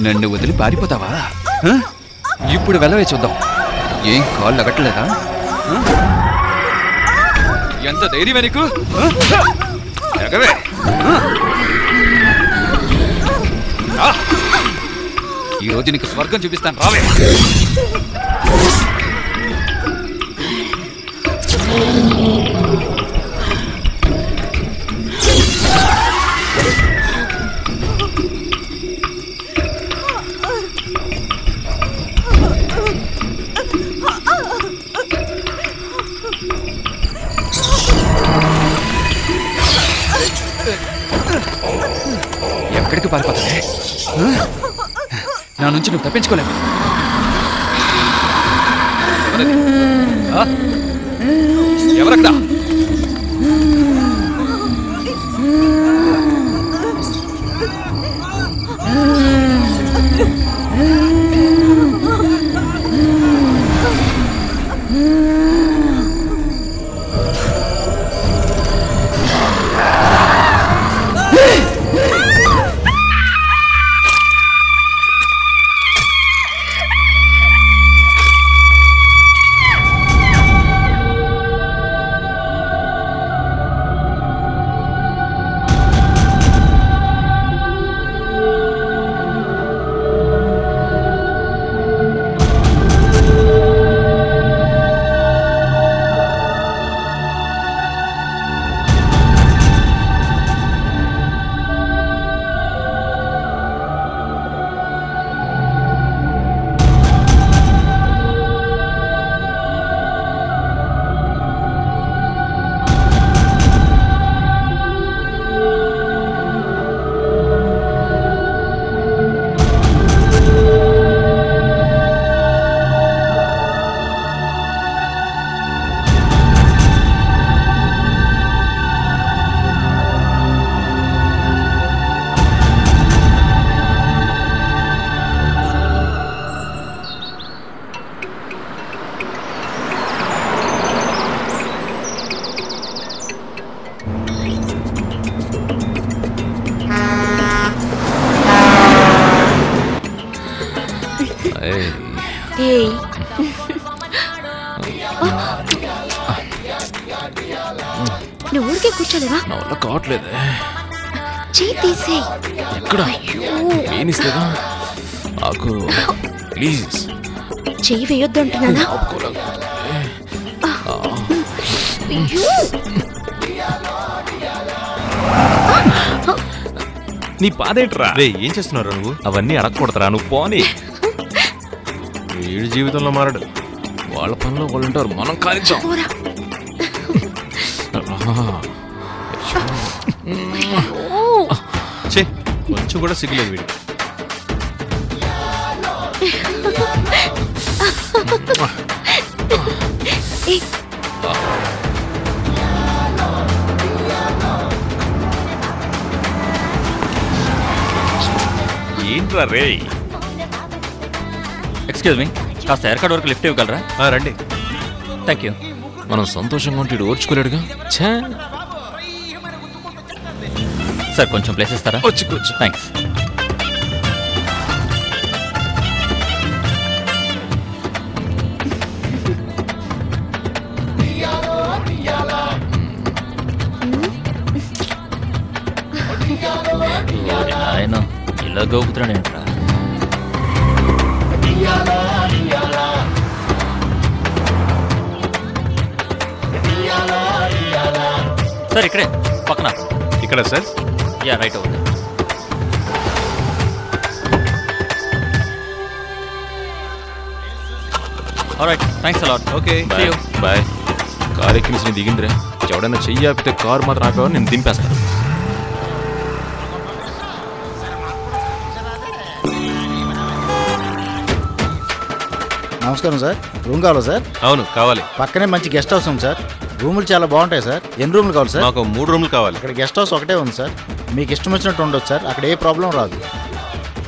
నన్ను వదిలి పారిపోతావా? ఇప్పుడు వెళ్ళవే చూద్దాం. ఏం కాళ్ళు అగట్లేదా? ఎంత ధైర్యమే నీకు? ఎగవే. ఈరోజు నీకు స్వర్గం చూపిస్తాను, రావే. ఎక్కడికి పారిపోతావే? నా నుంచి నువ్వు తప్పించుకోలేవు. ఎవరక్కడ? నువ్వు ఊరికే కూర్చోలేవా? నా వల్ల కావట్లేదే. చెయ్యి తీసేయ్. ఎక్కడ? ఏనిస్తేగా నాకు ప్లీజ్. చెయ్యి వేయొద్దు అంటున్నానా? అయ్యో నీ బాధేంట్రా? రే ఏం చేస్తున్నారా నువ్వు? అవన్నీ అడగకూడదురా, నువ్వు పోనీ. వీడి జీవితంలో మారడు. వాళ్ళ పనిలో వాళ్ళు ఉంటారు, మనం కానిద్దాం. చే కొంచెం కూడా సిగ్గులేదు వీడి. ఏంట్రా రే? ఎక్స్క్యూజ్ మీ, కాస్త ఎయిర్కార్డ్ వరకు లిఫ్ట్ ఇవ్వగలరా? రండి. Thank you. మనం సంతోషంగా ఉంటే ఓర్చుకోలేడుగా. ఛా, సార్ కొంచెం ప్లేస్ ఇస్తారా? వచ్చి కూర్చో. థ్యాంక్స్. ఆయన ఇలా గోపుతున్నాడేంట్రా? సార్ ఇక్కడే పక్కన. ఇక్కడ sir? Yeah right over. Alright, thanks a lot. Okay bye bye. Car ఎక్కించి దిగిందిరా. ఎవడైనా చెయ్యి ఆపితే కారు మాత్రం ఆపేవారు, నేను దింపేస్తాను. నమస్కారం సార్. రూమ్ కావాలా సార్? అవును కావాలి. పక్కనే మంచి గెస్ట్ హౌస్ ఉంది సార్. రూములు చాలా బాగుంటాయి సార్. ఎన్ని రూములు కావాలి సార్? మాకు 3 రూములు కావాలి. ఇక్కడ గెస్ట్ హౌస్ ఒకటే ఉంది సార్. మీకు ఇష్టం వచ్చినట్టు ఉండొచ్చు సార్. అక్కడ ఏ ప్రాబ్లం రాదు.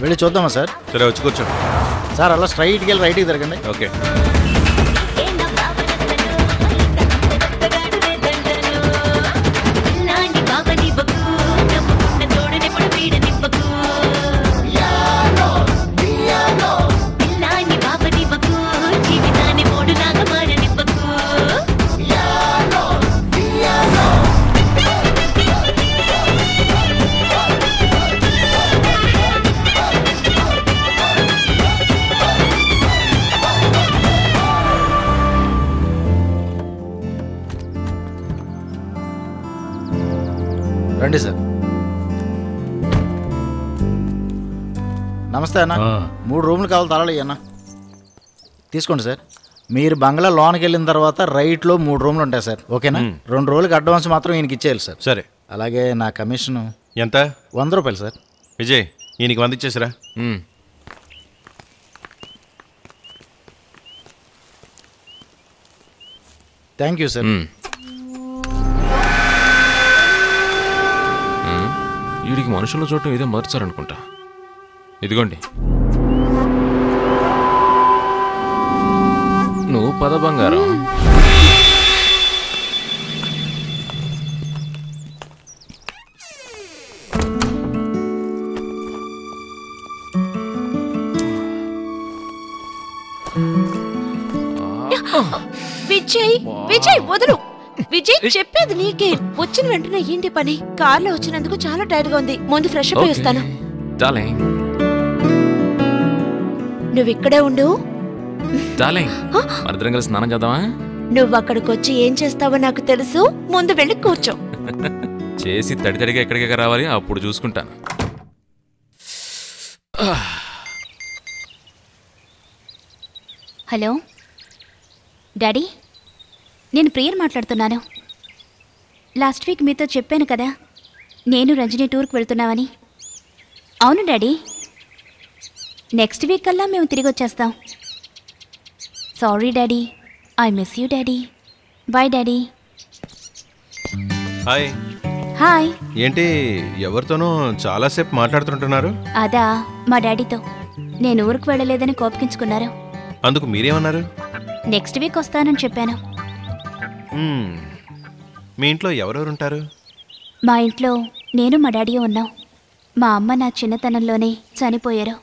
వెళ్ళి చూద్దామా సార్? సరే వచ్చి కూర్చోండి. సార్ అలా స్ట్రైట్కి వెళ్ళి రైట్కి తిరగండి. ఓకే. రండి సార్. నమస్తే అన్న. 3 రూములు కావాలి. తాళాలు అన్న తీసుకోండి సార్. మీరు బంగ్లా లోనికి వెళ్ళిన తర్వాత రైట్లో 3 రూములు ఉంటాయి సార్. ఓకేనా? 2 రోజులకి అడ్వాన్స్ మాత్రం ఈయనకి ఇచ్చేయాలి సార్. సరే. అలాగే నా కమిషన్ ఎంత? 100 రూపాయలు సార్. విజయ్ ఈయనకి 100 ఇచ్చేసిరా. Thank you sir. వీడికి మనుషుల చూడటం ఇదే మర్చారనుకుంటా. ఇదిగోండి, నువ్వు పద బంగారం. విజయ్ విజయ్ వదులు. విజయ్ చెప్పేది నీకే. వచ్చిన వెంటనే ఏంటి పని? కార్లో వచ్చినందుకు చాలా టైర్డ్ గా ఉంది. ముందు ఫ్రెష్ అప్ అయ్యిస్తాను. డార్లింగ్, నువ్వు ఇక్కడే ఉండు. డార్లింగ్, మరిద్దరం కలిసి స్నానం చేద్దామా? నువ్వు అక్కడికి వచ్చి ఏం చేస్తావో నాకు తెలుసు. ముందు వెళ్ళి కూర్చో. చేసి తడితడిగా ఎక్కడికి రావాలి, అప్పుడు చూసుకుంటాను. హలో డాడీ, నేను ప్రియర్ మాట్లాడుతున్నాను. లాస్ట్ వీక్ మీతో చెప్పాను కదా, నేను రంజని టూర్కి వెళ్తున్నామని. అవును డాడీ, నెక్స్ట్ వీక్ కల్లా మేము తిరిగి వచ్చేస్తాం. Sorry daddy, I miss you daddy. Bye daddy. Hi. Hi. ఏంటి ఎవరితోనో చాలాసేపు మాట్లాడుతుంటున్నారు? అదా మా డాడీతో. నేను ఊరికి వెళ్ళలేదని కోపగించుకున్నారు. అందుకు మీరేమన్నారు? నెక్స్ట్ వీక్ వస్తానని చెప్పాను. మీ ఇంట్లో ఎవరెవరు ఉంటారు? మా ఇంట్లో నేను మా డాడీ ఉన్నాం. మా అమ్మ నా చిన్నతనంలోనే చనిపోయారు.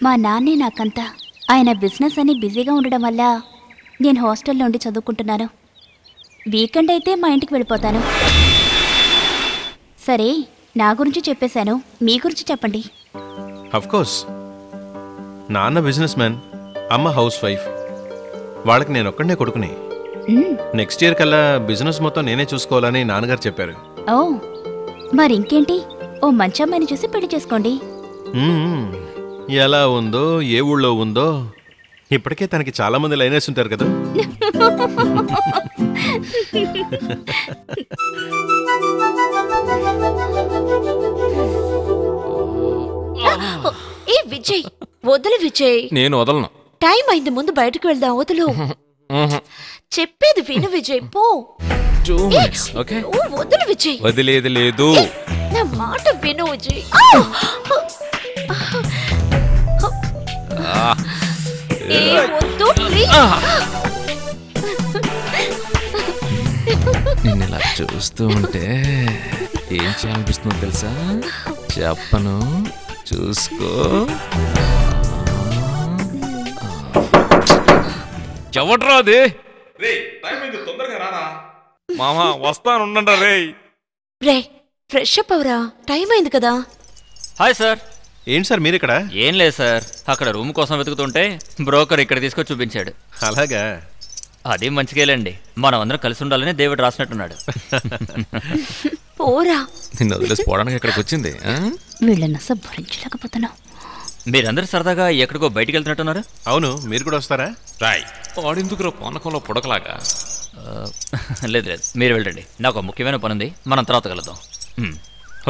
మా నాన్నే నాకంతా. ఆయన బిజినెస్ అని బిజీగా ఉండడం వల్ల నేను హాస్టల్లో ఉండి చదువుకుంటున్నాను. వీకెండ్ అయితే మా ఇంటికి వెళ్ళిపోతాను. సరే, నా గురించి చెప్పేశాను, మీ గురించి చెప్పండి. కోర్స్, నాన్న బిజినెస్ మ్యాన్, అమ్మ హౌస్ వైఫ్. వాళ్ళకి నేను ఒక్కడనే కొడుకుని. నెక్స్ట్ ఇయర్ కల్లా బిజినెస్ మొత్తం నేనే చూసుకోవాలని నాన్నగారు చెప్పారు. ఓ, మరి ఇంకేంటి, ఓ మంచి అమ్మాయిని చూసి పెళ్లి చేసుకోండి. ఎలా ఉందో ఏ ఊళ్ళో ఉందో ఇప్పటికే తనకి చాలా మంది లైనేసి ఉంటారు కదా. ఏ విజయ్ వదులు విజయ్. నేను వదలను. టైం అయింది, ముందు బయటకు వెళ్దాం. వదులు, చెప్పేది విను విజయ్. పో. ఓకే, వదులు విజయ్. వదిలేది లేదు. నా మాట విను విజయ్. వద్దు ప్లీజ్. నిన్ను ఇలా చూస్తూ ఉంటే ఏం చేయాలనిపిస్తుందో తెలుసా? చెప్పను, చూసుకో. ఎవడ్రా అది? మామా వస్తానుండండి రే. రే ఫ్రెష్ అప్ అవరా, టైం అయింది కదా. Hi sir. ఏంటి సార్ మీరు ఇక్కడ? ఏం లేదు సార్, అక్కడ రూమ్ కోసం వెతుకుతుంటే బ్రోకర్ ఇక్కడ తీసుకొచ్చి చూపించాడు. అలాగా? అదే మంచికేలండి, మనం అందరం కలిసి ఉండాలని దేవుడు రాసినట్టున్నాడు. పోరా. నిన్ను వదిలేసి పోవడానికి ఇక్కడికి వచ్చింది. వీళ్ళని అసలు భరించలేకపోతున్నావు. మీరందరూ సరదాగా ఎక్కడికో బయటికి వెళ్తున్నట్టున్నారు. అవును, మీరు కూడా వస్తారా? రాయ్ వాడెందుకు పానకంలో పుడకలాగా? లేదు లేదు, మీరు వెళ్ళండి, నాకు ఒక ముఖ్యమైన పని ఉంది, మనం తర్వాత కలుద్దాం.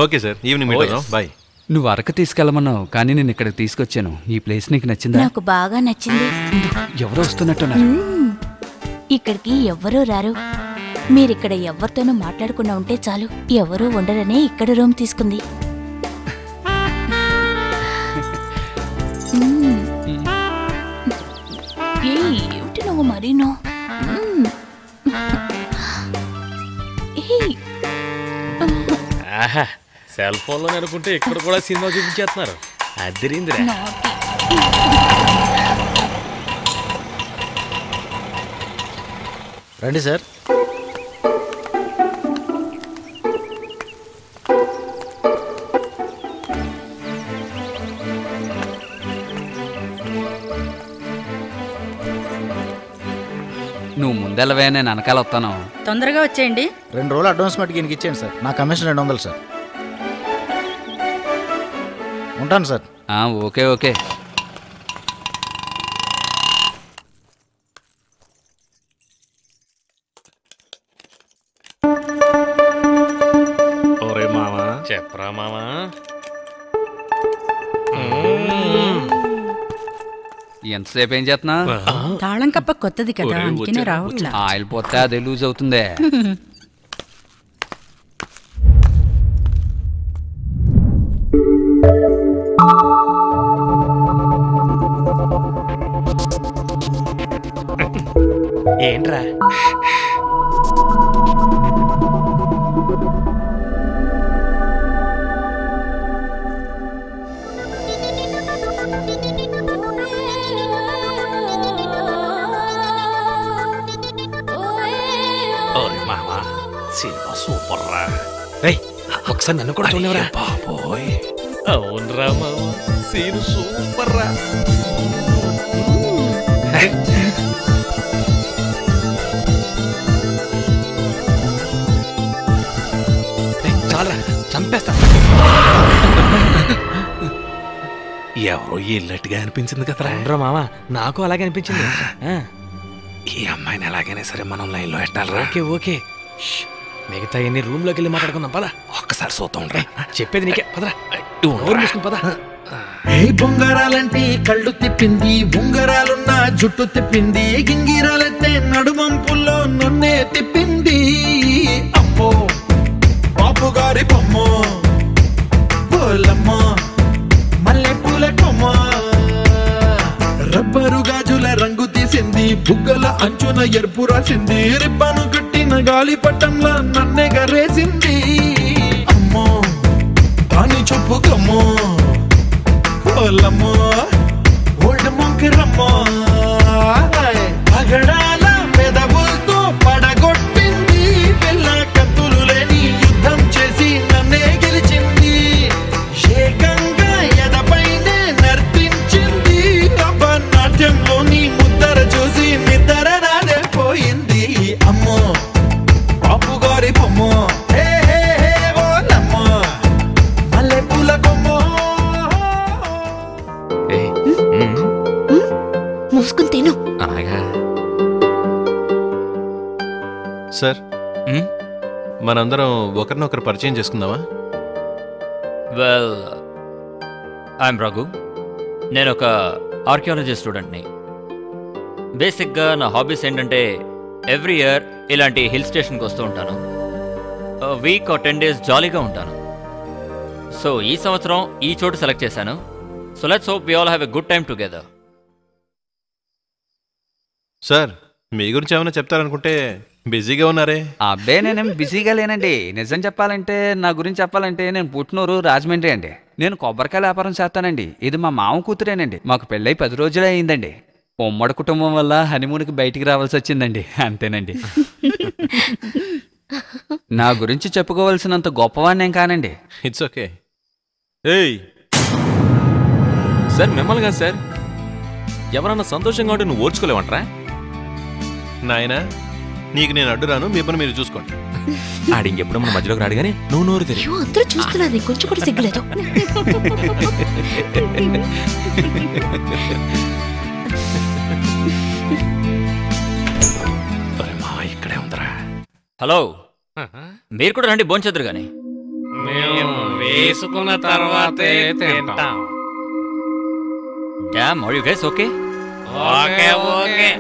ఓకే సార్, ఈవినింగ్ మీట్ అవుదాం. బాయ్. నువ్వు అరకు తీసుకెళ్ళమన్నావు, కానీ నేను ఇక్కడికి తీసుకొచ్చాను. ఈ ప్లేస్ నీకు నచ్చిందా? నాకు బాగా నచ్చింది. ఎవరో వస్తున్నట్టున్నారు. ఇక్కడికి ఎవ్వరూ రారు. మీరిక్కడ ఎవరితోనూ మాట్లాడకుండా ఉంటే చాలు. ఎవరూ ఉండరనే ఇక్కడ రూమ్ తీసుకుంది. ఏమిటి నువ్వు మరీనో? సెల్ ఫోన్ లో అనుకుంటే ఇక్కడ కూడా సినిమా చూపించేస్తున్నారు. అదిరిందిరా. రండి సార్. నువ్వు ముందెళ్ళవే, నేను వెనకాల వస్తాను. తొందరగా వచ్చేయండి. 2 రోజులు అడ్వాన్స్ మట్టుకి ఈయనకి ఇచ్చేయండి సార్. నా కమిషన్ 200 సార్. ఉంటాను సార్. Okay okay. ఓరే మామా, చెప్పరా మామా. ఎంతసేపు ఏం చేస్తున్నా? తాళం కప్ప కొత్తది కదా, అందుకనే రావట్లా. ఆయిల్ పోతే అదే లూజ్ అవుతుందే. ఏంట్రా? సినిమా సూపర్ రా. ఒకసారి నన్ను కూడా చూడరా. బాబోయ్, అవునరా మామ, సీన్ సూపర్ రా. చాలరా, చంపేస్తా. ఎవరో ఇల్లట్టుగా అనిపించింది కదరా. రా మామ, నాకు అలాగే అనిపించింది. ఈ అమ్మాయిని ఎలాగైనా సరే మనం లైన్ లో పెట్టాలరా. ఓకే ఓకే, మిగతా ఎన్ని రూమ్ లోకి వెళ్ళి మాట్లాడుకుందాం పదా. ఒక్కసారి చూద్దాం రా, చెప్పేది నీకే పదరా. పదా. బొంగరాలంటే కళ్ళు తిప్పింది, బొంగరాలున్న జుట్టు తిప్పింది, గింగిరాలంటే నడుమంపుల్లో నన్నే తిప్పింది. అమ్మో బాపు గారి బొమ్మ, పోలమ్మ మల్లె పూల కొమ్మ, రబ్బరు గాజుల రంగు తీసింది, బుగ్గల అంచున ఎరుపు రాసింది, రిబ్బను కట్టిన గాలి పట్టంలా నన్నే గరేసింది. అమ్మో దాని చూపు కమ్మో, పోలమ్మో ఓల్డ్ మొంకిరమ్మో, పగడాల పెదవులతో పడగొట్టింది, పిల్ల కత్తులు లేని యుద్ధం చేసి నన్నే గెలిచింది, ఏకంగా ఎదపైనే నర్తించింది, నాట్యంలోని ముద్దర చూసి నిద్ర నాడే పోయింది. అమ్మో బాపు గారి బొమ్మ, హే హే సార్ మనందరం ఒకరినొకరు పరిచయం చేసుకుందామా? Well, I'm Raghu. నేను ఒక ఆర్కియాలజీ స్టూడెంట్ని. బేసిక్గా నా హాబీస్ ఏంటంటే ఎవ్రీ ఇయర్ ఇలాంటి హిల్ స్టేషన్కి వస్తూ ఉంటాను. వీక్ 10 days జాలీగా ఉంటాను. సో ఈ సంవత్సరం ఈ చోటు సెలెక్ట్ చేశాను. So let's hope we all have a good time together. Sir, మీ గురించి ఏమైనా చెప్తారనుకుంటే బిజీగా ఉన్నారే? అబ్బే నేనేం బిజీగా లేనండి. నిజం చెప్పాలంటే, నా గురించి చెప్పాలంటే, నేను పుట్టినూరు రాజమండ్రి అండి. నేను కొబ్బరికాయ వ్యాపారం చేస్తానండి. ఇది మా మామ కూతురేనండి. మాకు పెళ్ళై 10 రోజులే అయిందండి. ఉమ్మడి కుటుంబం వల్ల హనీమూన్కి బయటికి రావాల్సి వచ్చిందండి. అంతేనండి. నా గురించి చెప్పుకోవాల్సినంత గొప్పవాడినేం కానండి. It's okay. ఏయ్ సార్, మిమ్మల్ని కాదు సార్, ఎవరన్నా సంతోషంగా ఉంటే నువ్వు ఓర్చుకోలేవంటరా? నాయనా, నీకు నేను అడ్డురాను, మీ పని మీరు చూసుకోండి. ఆడింకెప్పుడు మన మధ్యలోకి రాడు కానీ నువ్వు నోరు తెరి. అందరూ చూస్తున్నారు, నీకు కొంచెం కూడా సిగ్గులేదు. మా ఇక్కడే ఉందరా. హలో, మీరు కూడా రండి, భోంచేద్దరు కానీ. వేసుకున్న తర్వాతే తింటాం. Damn, are you guys okay? Okay okay.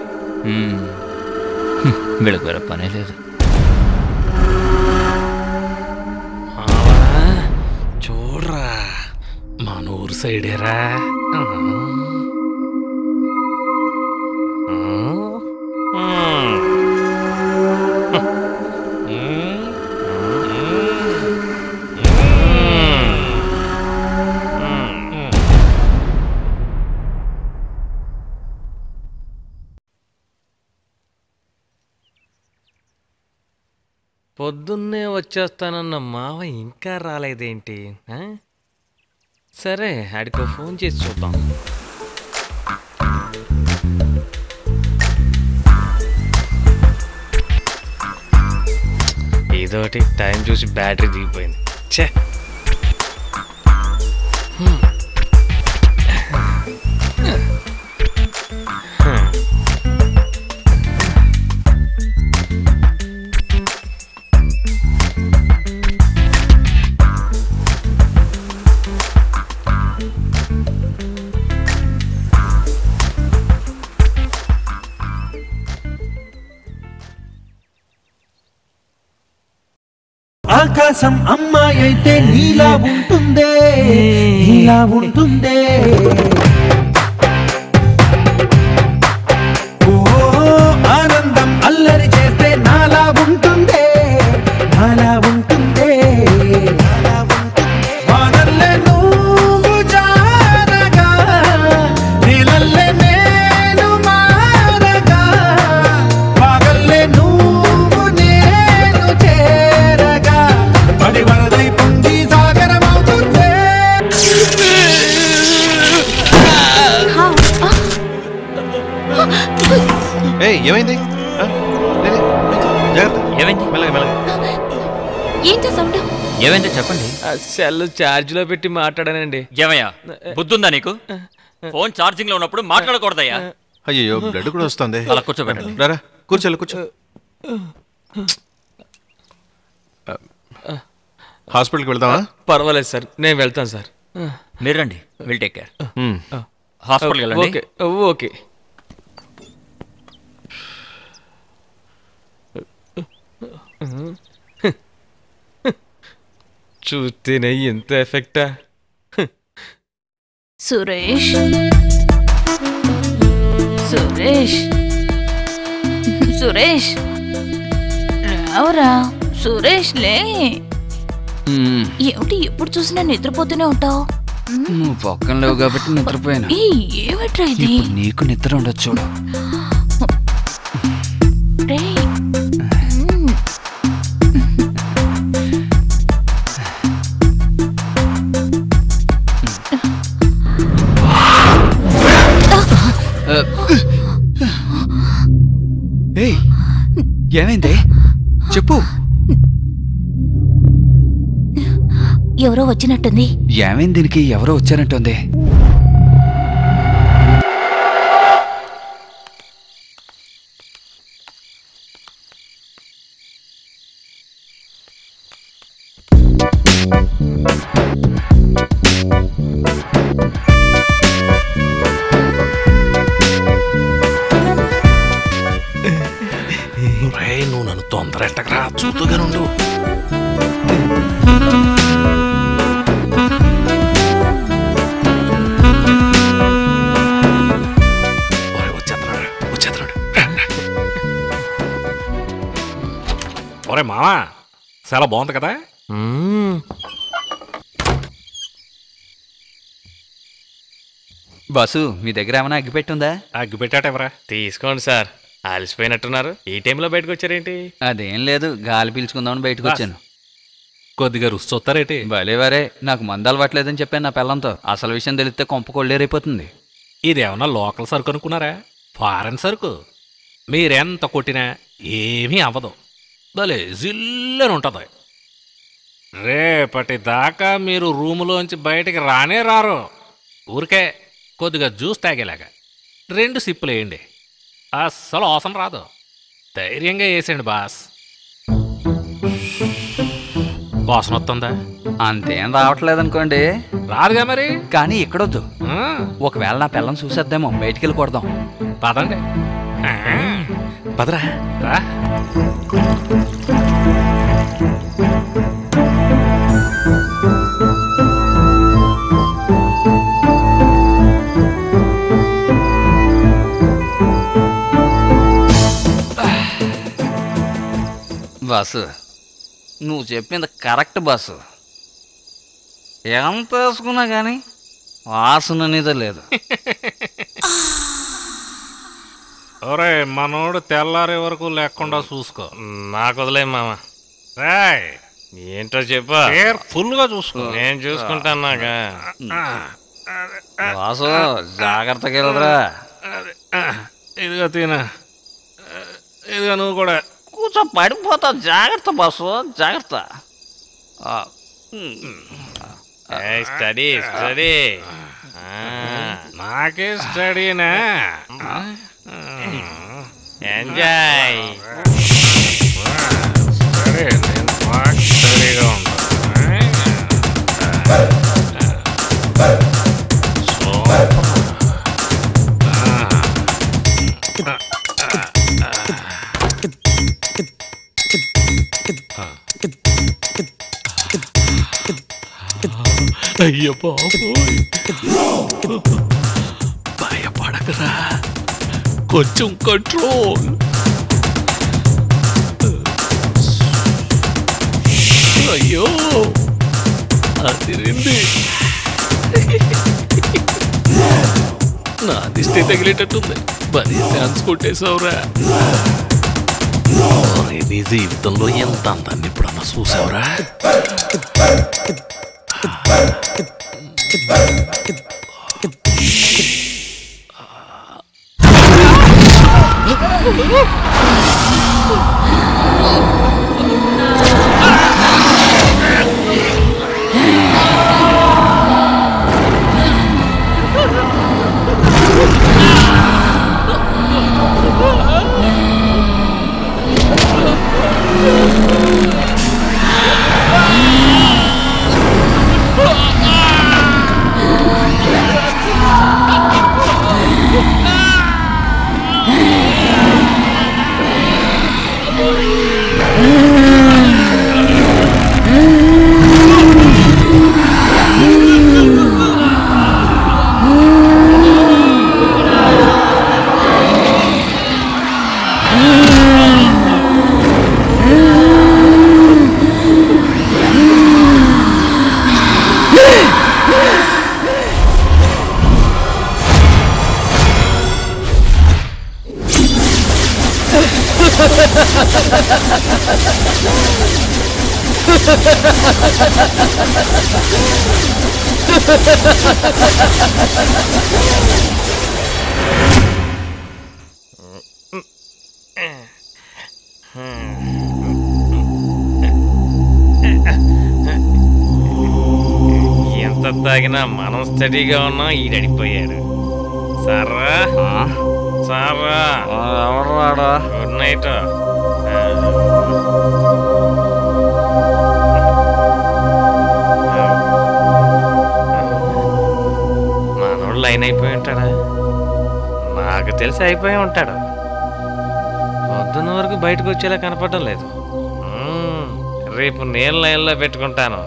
వీళ్ళకి వేరే పనే లేదు. చూడరా, మన ఊరు సైడేరా. పొద్దున్నే వచ్చేస్తానన్న మావ ఇంకా రాలేదేంటి? సరే, ఆడికో ఫోన్ చేసి చూద్దాం. ఏదోటి టైం చూసి బ్యాటరీ దిగిపోయింది. ఛే, ఆకాశం అమ్మాయి అయితే నీలా ఉంటుందే, నీలా ఉంటుందే. ఓ ఆనందం అల్లరి చేస్తే నాలా ఉంటుందే, నాలా ఉంటుందే. వానల్లే నువ్వు జారగా, నీలల్లే నేను మారగా, వాగల్లే నువ్వు నేను చేరగా, పడి వరదై పొంగి సాగరమవుతుందే. ఏయ్, ఏమైంది? జాగ్రత్త. ఏమైంది? మెల్లగా మెల్లగా. ఏంటో సౌండ్? ఏమైందో చెప్పండి. సెల్ ఛార్జ్ లో పెట్టి మాట్లాడానండి. ఏమయ్యా, బుద్ధుందా నీకు? ఫోన్ ఛార్జింగ్ లో ఉన్నప్పుడు మాట్లాడకూడదయ్యా. అయ్యో, బ్లడ్ కూడా వస్తుంది. అలా కూర్చోబెట్టండి. రారా, కూర్చోలే, కూర్చో. హాస్పిటల్కి వెళ్తావా? పర్వాలేదు సార్, నేను వెళ్తాను సార్. మీరు రండి, విల్ టేక్ కేర్. హాస్పిటల్కి వెళ్ళండి. Okay okay. చూస్తేనే ఎంత ఎఫెక్టా. సురేష్, సురేష్, సురేష్ రావురా. సురేష్ లే. ఏమిటి ఎప్పుడు చూసినా నిద్రపోతూనే ఉంటావు? నువ్వు పక్కన లేవు కాబట్టి నిద్రపోయాను. ఏమిట్రా ఇది? నీకు నిద్ర ఉండొచ్చు చూడు. ఏమైంది చెప్పు. ఎవరో వచ్చినట్టుంది. ఏమైంది దీనికి? ఎవరో వచ్చారంటుంది. మావా చాలా బాగుంది కదా. బాసు మీ దగ్గర ఏమైనా అగ్గిపెట్టుందా? అగ్గిపెట్టాట ఎవరా? తీసుకోండి సార్, అలసిపోయినట్టున్నారు. ఈ టైంలో బయటకు వచ్చారేంటి? అదేం లేదు, గాలి పీల్చుకుందామని బయటకు వచ్చాను. కొద్దిగా రుచి చూస్తారేటి? భలేవారే, నాకు మందు అలవాట్లేదని చెప్పాను నా పిల్లంతో. అసలు విషయం తెలిస్తే కొంప కొల్లేరైపోతుంది. ఇదేమన్నా లోకల్ సరుకు అనుకున్నారా? ఫారెన్ సరుకు. మీరెంత కొట్టినా ఏమీ అవ్వదు, భలే జిల్లని ఉంటుంది. రేపటి దాకా మీరు రూములోంచి బయటికి రానే రారు. ఊరికే కొద్దిగా జ్యూస్ తాగేలాగా 2 సిప్పులు వేయండి, అస్సలు అవసరం రాదు. ధైర్యంగా వేసేయండి బాస్. వాసన వస్తుందా? అంతేం రావట్లేదనుకోండి. రాదుగా మరి. కానీ ఇక్కడొద్దు, ఒకవేళ నా పిల్లని చూసేద్దామో, బయటికి వెళ్ళి కొడదాం. పదండి. పదరా రా. బాసు నువ్వు చెప్పింది కరెక్ట్ బాసు. ఎంత వేసుకున్నా కానీ వాసన అనేది లేదు. ఒరే మనోడు తెల్లారే వరకు లేకుండా చూసుకో. నాకు వదిలే మామ. రాయ్ ఏంటో చెప్పా, ఫుల్గా చూసుకో. నేను చూసుకుంటాన్నాగా. బాసు జాగ్రత్తగా వెళ్ళదురా. ఇదిగో తిన, ఇదిగో నువ్వు కూడా కూర్చో, పడిపోతావు. జాగ్రత్త బాసు, జాగ్రత్త. Study study. నాకే స్టడీనా? ఎంజాయ్. సరే నేను బాగా స్టడీగా ఉంటాను. అయ్యో బాబోయ్, భయపడకరా, కొంచెం కంట్రోల్. అయ్యో అదిరింది, నా దిష్టి తగిలేటట్టుంది. భలే ఛాన్స్ కొట్టేశావురా. నీ జీవితంలో ఎంత అందాన్ని ఎప్పుడన్నా చూసావురా? ఎంత తాగినా మనం స్టడీగా ఉన్నాం. ఈడడిపోయాడు. సారా సారా, ఎవరు రాడా? Good night. మనోడు లైన్ అయిపోయి ఉంటాడా? నాకు తెలిసి అయిపోయి ఉంటాడు. పొద్దున్న వరకు బయటకు వచ్చేలా కనపడడం లేదు. రేపు నేను లైన్లో పెట్టుకుంటాను.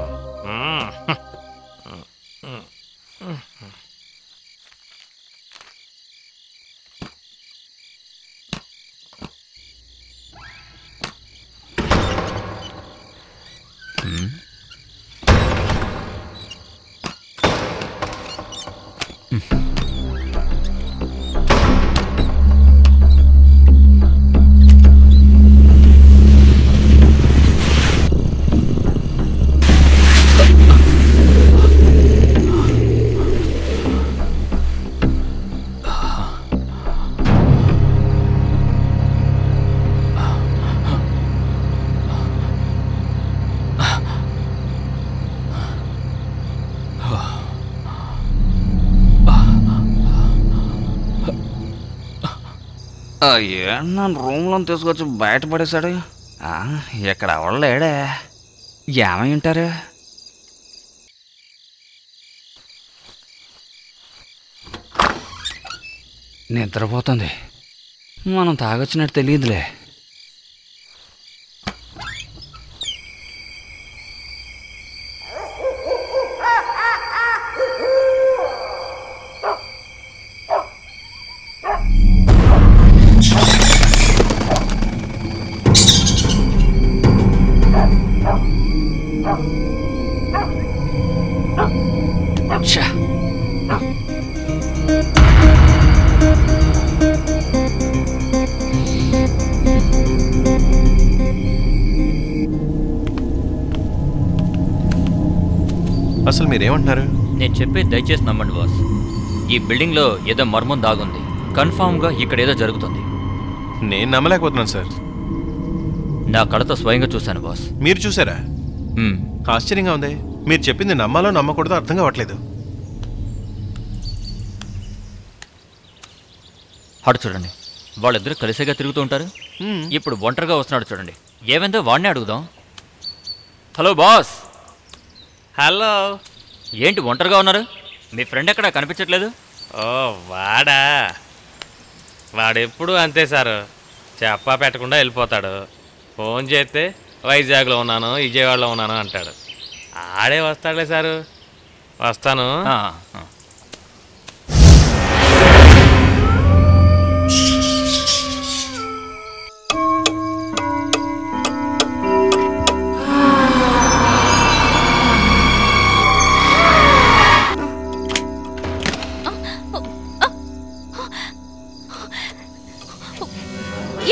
నన్ను రూమ్లో తీసుకొచ్చి బయట పడేశాడు. ఇక్కడ ఎవరు లేడే, ఏమై ఉంటారు? నిద్రపోతుంది, మనం తాగొచ్చినట్టు తెలియదులే. అసలు మీరేమంటున్నారు? నేను చెప్పేది దయచేసి నమ్మండి బాస్. ఈ బిల్డింగ్లో ఏదో మర్మం దాగుంది. కన్ఫామ్గా ఇక్కడ ఏదో జరుగుతుంది. నేను నమ్మలేకపోతున్నాను సార్. నా కళ్ళతో స్వయంగా చూశాను బాస్. మీరు చూసారా? ఆశ్చర్యంగా ఉంది. మీరు చెప్పింది నమ్మాలో నమ్మకూడదో అర్థం కావట్లేదు. అటు చూడండి, వాళ్ళిద్దరూ కలిసేగా తిరుగుతూ ఉంటారు. ఇప్పుడు ఒంటరిగా వస్తున్నాడు చూడండి. ఏమైందో వాడినే అడుగుదాం. Hello boss. హలో. ఏంటి ఒంటరిగా ఉన్నారు? మీ ఫ్రెండ్ ఎక్కడ కనిపించట్లేదు? ఓ వాడా, వాడెప్పుడు అంతే సారు, చెప్పా పెట్టకుండా వెళ్ళిపోతాడు. ఫోన్ చేస్తే వైజాగ్లో ఉన్నాను, విజయవాడలో ఉన్నాను అంటాడు. ఆడే వస్తాడులే సారు. వస్తాను.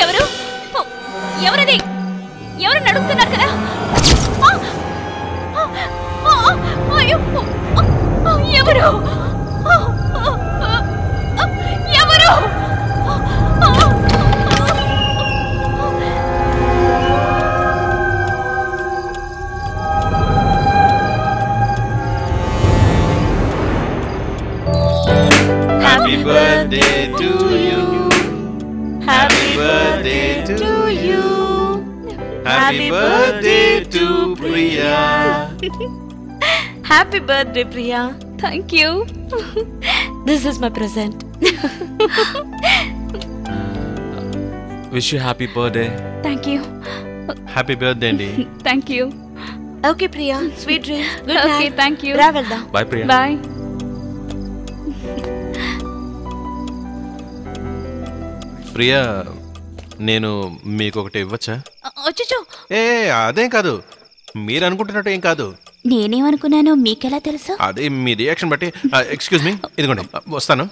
ఎవరు ఎవరది? ఎవరు నడుస్తున్నారు కదా? ఎవరు ఎవరు? Happy birthday to you. Happy birthday to you. Happy birthday to Priya. Happy birthday, Priya. Thank you. This is my present. Wish you happy birthday. Thank you. Happy birthday అండి. Thank you. Okay, Priya. Sweet dreams. Good night. Okay, thank you. రా వెళ్దాం. Bye, Priya. Bye. Priya, నేను మీకు ఒకటి ఇవ్వచ్చా? వచ్చో. అదేం కాదు, మీరు అనుకుంటున్నట్టు ఏం కాదు. నేనేమనుకున్నానో మీకెలా తెలుసు? అదే మీ రియాక్షన్ బట్టి. ఎక్స్క్యూజ్ మీ, ఇదిగోండి, వస్తాను.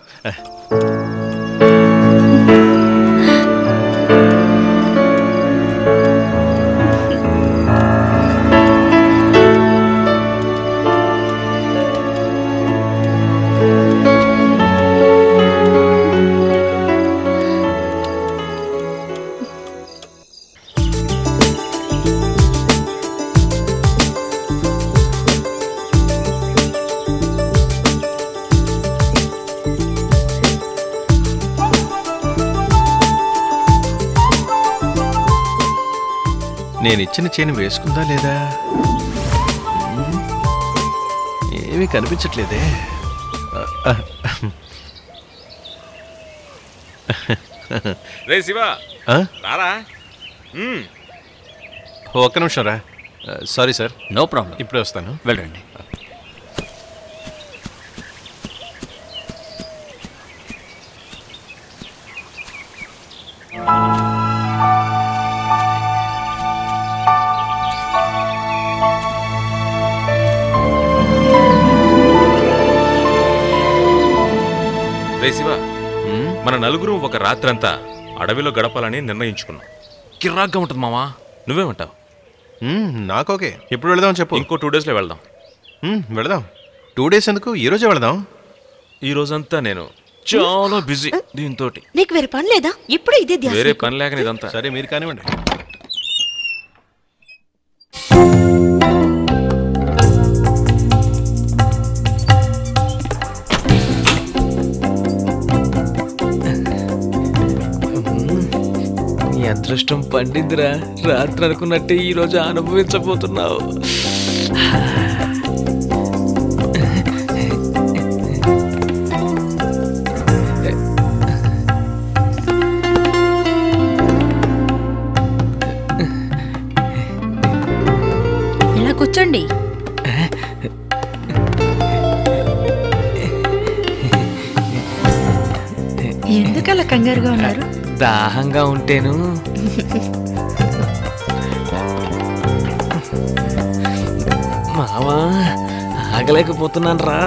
నేను ఇచ్చిన చైన్ వేసుకుందా లేదా? ఏమీ కనిపించట్లేదే. రే శివ, రారా. ఒక్క నిమిషం రా. Sorry sir. No problem. ఇప్పుడే వస్తాను. వెళ్ళండి. రే శివ, మన నలుగురు ఒక రాత్రంతా అడవిలో గడపాలని నిర్ణయించుకున్నాం. కిర్రాగ్గా ఉంటుంది మావా. నువ్వేమంటావు? నాకోకే. ఎప్పుడు వెళదాం చెప్పు. ఇంకో 2 డేస్లో వెళ్దాం. వెళదాం. 2 డేస్ ఎందుకు, ఈ రోజే వెళదాం. ఈ రోజంతా నేను చాలా బిజీ దీంతో. నీకు వేరే పని లేదా? ఇప్పుడు ఇదే ధ్యాస. వేరే పని లేక ఇదంతా. సరే మీరు కానివ్వండి. నీ అదృష్టం పండిందిరా. రాత్రి అనుకున్నట్టే ఈరోజు అనుభవించబోతున్నావు. ఇలా కూర్చోండి. ఎందుకలా కంగారుగా ఉన్నారు? దాహంగా ఉంటేను. మావా ఆగలేకపోతున్నాను రా.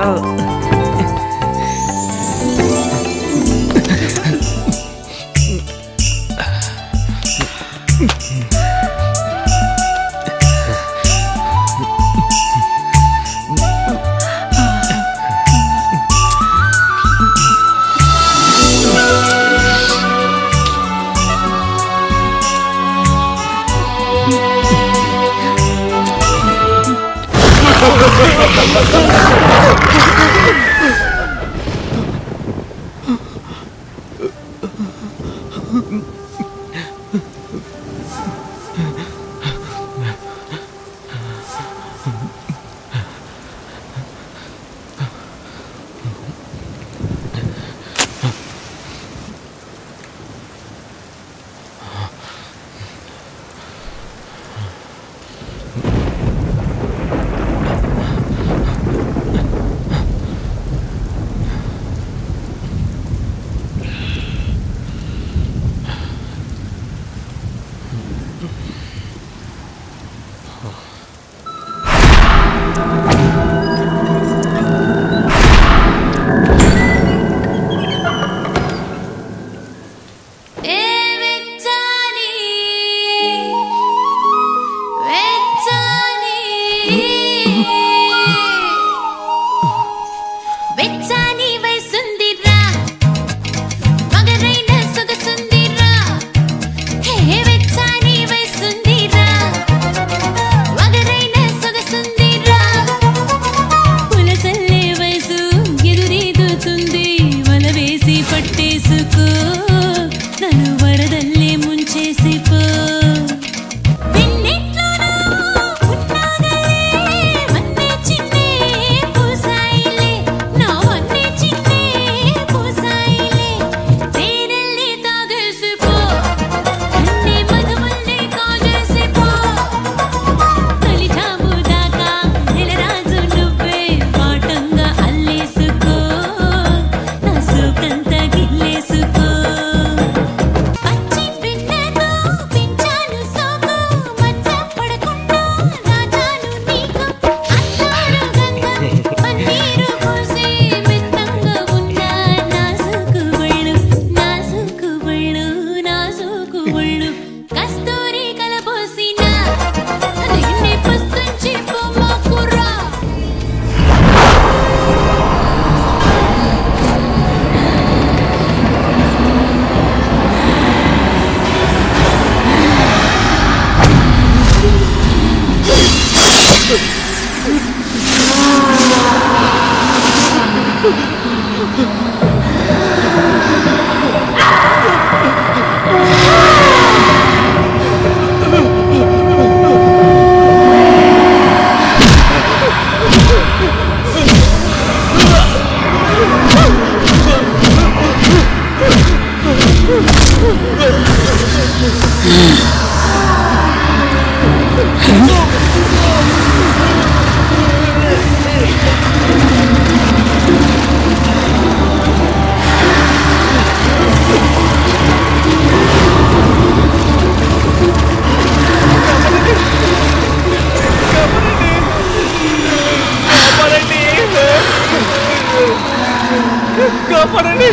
కాపాడండి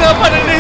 కాపాడండి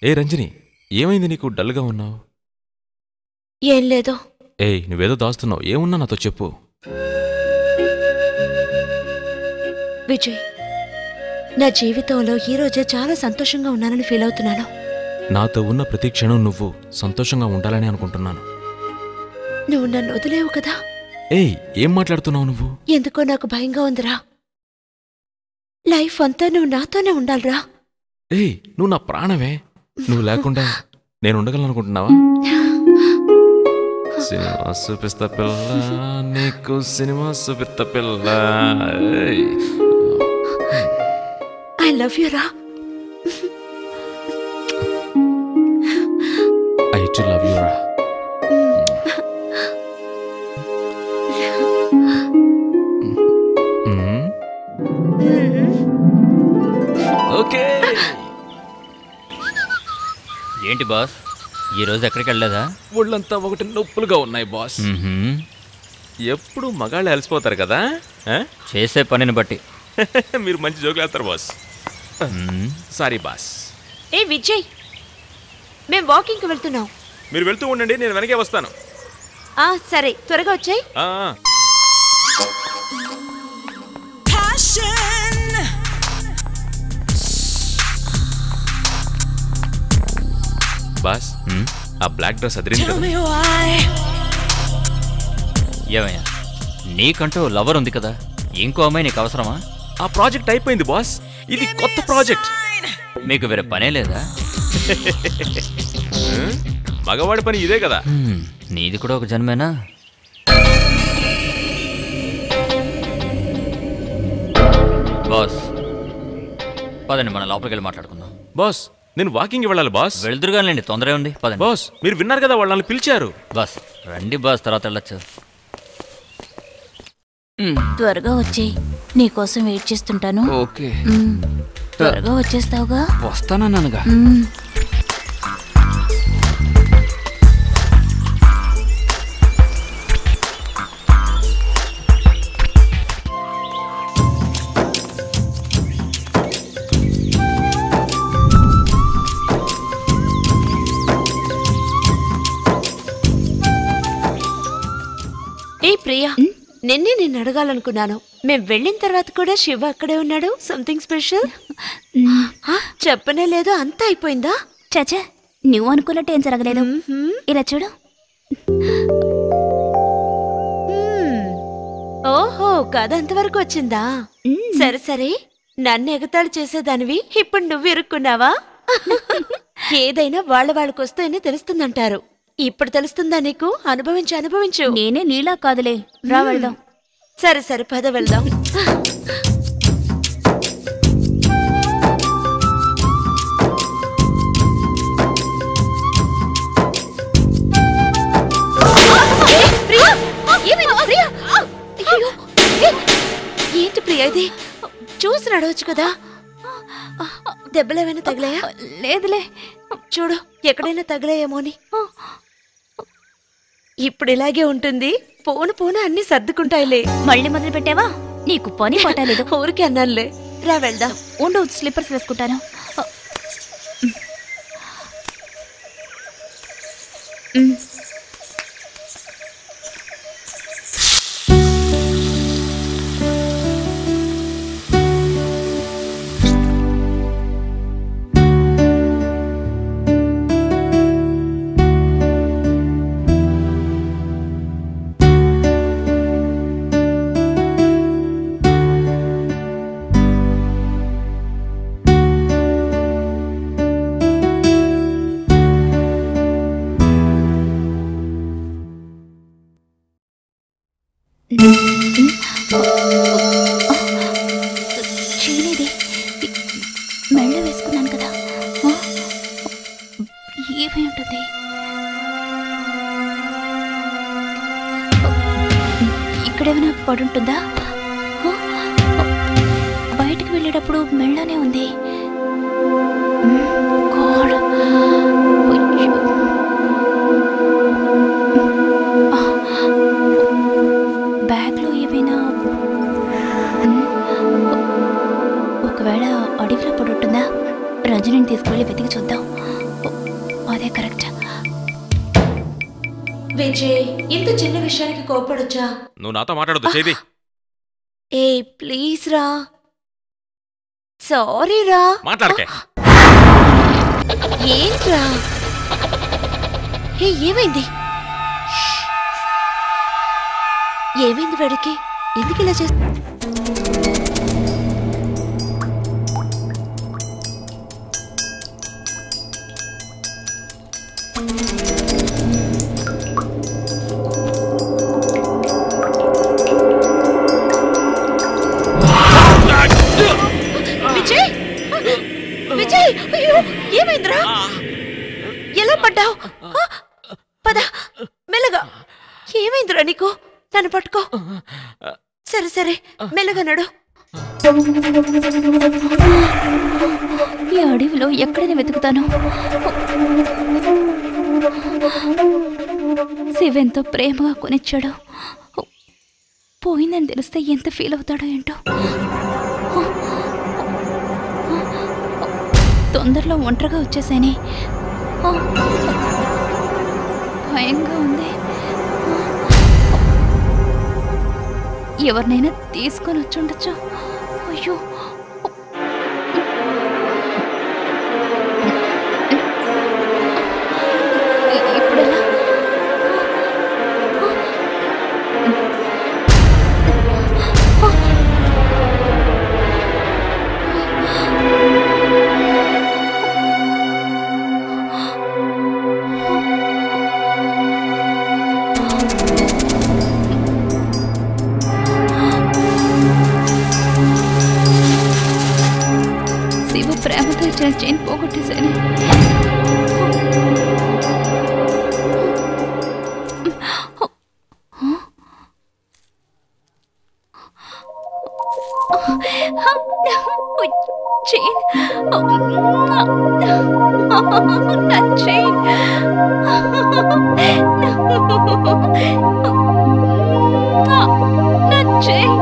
ఏ రంజని, ఏమైంది నీకు డల్గా ఉన్నావు? ఏం లేదు. ఏయ్, నువ్వేదో దాస్తున్నావు. ఏమున్నా నాతో చెప్పు. విజయ్, నా జీవితంలో ఈ రోజే చాలా సంతోషంగా ఉన్నానని ఫీల్ అవుతున్నాను. నాతో ఉన్న ప్రతి క్షణం నువ్వు సంతోషంగా ఉండాలని అనుకుంటున్నాను. నువ్వు నన్ను వదిలేవు కదా. ఏయ్, ఏం మాట్లాడుతున్నావు నువ్వు? ఎందుకో నాకు భయంగా ఉందిరా. లైఫ్ అంతా నువ్వు నాతోనే ఉండాలిరా. ఏయ్, నువ్వు నా ప్రాణమే. నువ్వు లేకుండా నేను ఉండగలనుకుంటున్నావా? సినిమా చూపిస్తా పిల్ల, నీకు సినిమా చూపిస్తా పిల్ల. ఐ లవ్ యూ రా. ఐ టు లవ్ యూ రా. ఓకే. ఏంటి బాస్, ఈరోజు ఎక్కడికి వెళ్ళలేదా? ఒళ్ళంతా ఒకటి నొప్పులుగా ఉన్నాయి బాస్. ఎప్పుడు మగాళ్ళు అలసిపోతారు కదా చేసే పనిని బట్టి. మీరు మంచి జోకులు వేస్తారు బాస్. Sorry boss. ఏ విజయ్, మేం వాకింగ్కి వెళ్తున్నాం. మీరు వెళ్తూ ఉండండి, నేను వెనకే వస్తాను. సరే, త్వరగా వచ్చాయి. బాస్, ఆ బ్లాక్ డ్రెస్ అదిరింది కదా. ఏమయ్యా, నీకంటూ లవర్ ఉంది కదా, ఇంకో అమ్మాయి నీకు అవసరమా? ఆ ప్రాజెక్ట్ అయిపోయింది బాస్, ఇది కొత్త ప్రాజెక్ట్. మీకు వేరే పనే లేదా? మగవాడి పని ఇదే కదా. నీది కూడా ఒక జన్మేనా? బాస్, పదండి, మన లోపలికి వెళ్ళి మాట్లాడుకుందాం. బాస్, నేను వాకింగ్ వెళ్ళాలి బాస్. వెళ్తురుగానండి, తొందర ఉంది. పదండి బాస్, మీరు విన్నారు కదా, వాళ్ళని పిలిచారు. బాస్ రండి బాస్, తర్వాత వెళ్ళొచ్చు. త్వరగా వచ్చేయ్, నీకోసం వెయిట్ చేస్తుంటాను. ఓకే, త్వరగా వచ్చేస్తావుగా? వస్తానన్నానుగా. ఏ ప్రియా, నిన్నే నేను అడగాలనుకున్నాను. మేం వెళ్ళిన తర్వాత కూడా శివ అక్కడే ఉన్నాడు. సంథింగ్ స్పెషల్ చెప్పనే లేదు, అంతా అయిపోయిందా? చచ్చా, నువ్వు అనుకున్నట్టు ఏం జరగలేదు. ఇలా చూడు. ఓహో, కథ అంతవరకు వచ్చిందా? సరే సరే, నన్ను ఎగతాళి చేసేదానివి ఇప్పుడు నువ్వు ఇరుక్కున్నావా? ఏదైనా వాళ్ళకి వస్తేనే తెలుస్తుందంటారు. ఇప్పుడు తెలుస్తుందా నీకు? అనుభవించు అనుభవించు. నేనే నీలా కాదులే, రా వెళ్దాం. సరే సరే, పద వెళ్దాం. ఏంటి ప్రియా ఇది? చూసి నడవచ్చు కదా. దెబ్బలేమైనా తగిలాయా? లేదులే, చూడు, ఎక్కడైనా తగిలాయేమోని. ఇప్పుడు ఇలాగే ఉంటుంది, పోను పోను అన్ని సర్దుకుంటాయిలే. మళ్ళీ మొదలు పెట్టావా? నీకు పని పట్టలేదు. ఊరికి అన్నానులే, రా వెళ్దాం. ఉండు, స్లిప్పర్స్ వేసుకుంటాను. చీనేది మెళ్ళ వేసుకున్నాను కదా, ఏమై ఉంటుంది? ఇక్కడేమైనా పడుంటుందా? బయటికి వెళ్ళేటప్పుడు మెళ్ళనే ఉంది. బ్యాగ్లో ఏమైనా, ఒకవేళ అడవిలో పడుంటుందా? రజనీని తీసుకువెళ్ళి వెతికి చూద్దాం. అదే కరెక్ట్. విజయ్, ఇంత చిన్న విషయానికి కోపడొచ్చా? నువ్వు నాతో మాట్లాడొద్దు, చేయి. ఏ ప్లీజ్ రా. సారీ రా. మాట్లాడకే. ఏంట్రా? ఏ ఏమైంది? ఏమైంది వాడికి? ఎందుకు ఇలా చేస్తా? విజయ్, విజయ్, అయ్యో ఏమైందిరా? ఎలా పడ్డావు? పద మెల్లగా. ఏమైందిరా నీకు? నన్ను పట్టుకో. సరే సరే, మెల్లగా నడు. ఈ అడవిలో ఎక్కడైనా వెతుకుతాను. శివెంతో ప్రేమగా కొనిచ్చాడు. పోయిందని తెలిస్తే ఎంత ఫీల్ అవుతాడో ఏంటో. తొందరలో ఒంటరిగా వచ్చేసానే. భయంగా ఉంది. ఎవరినైనా తీసుకొని వచ్చి ఉండొచ్చు. అయ్యో, ఇప్పుడెలా? ప్రేమతో ఇచ్చిన చైన్ పోగొట్టేశాను. చైన్, నా చైన్. నా చైన్.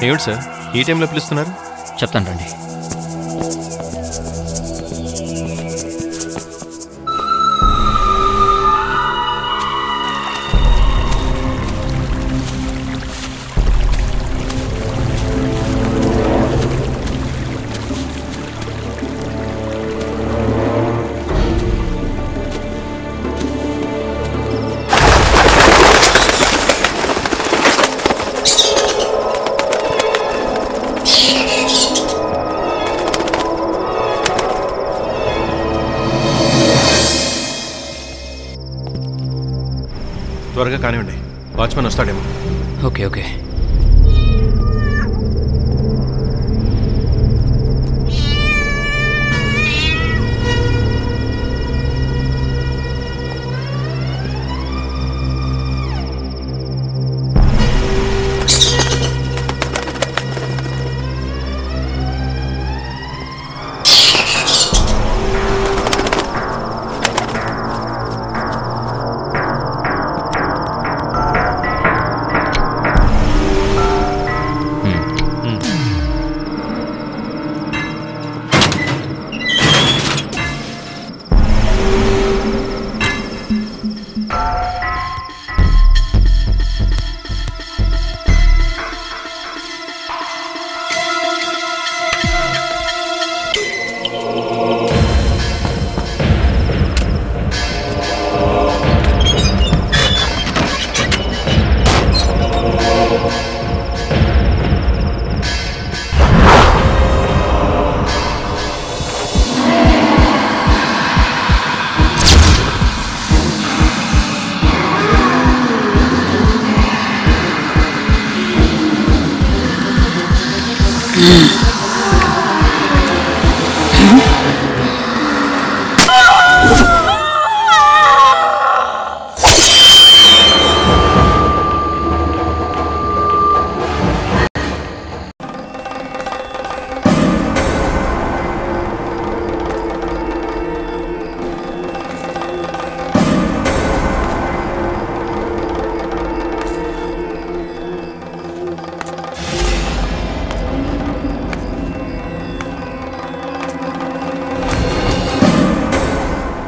ఏమిటి సార్ ఈ టైంలో పిలుస్తున్నారు? చెప్తాను రండి. త్వరగా కానివ్వండి, వాచ్మెన్ వస్తాడేమో. Okay okay.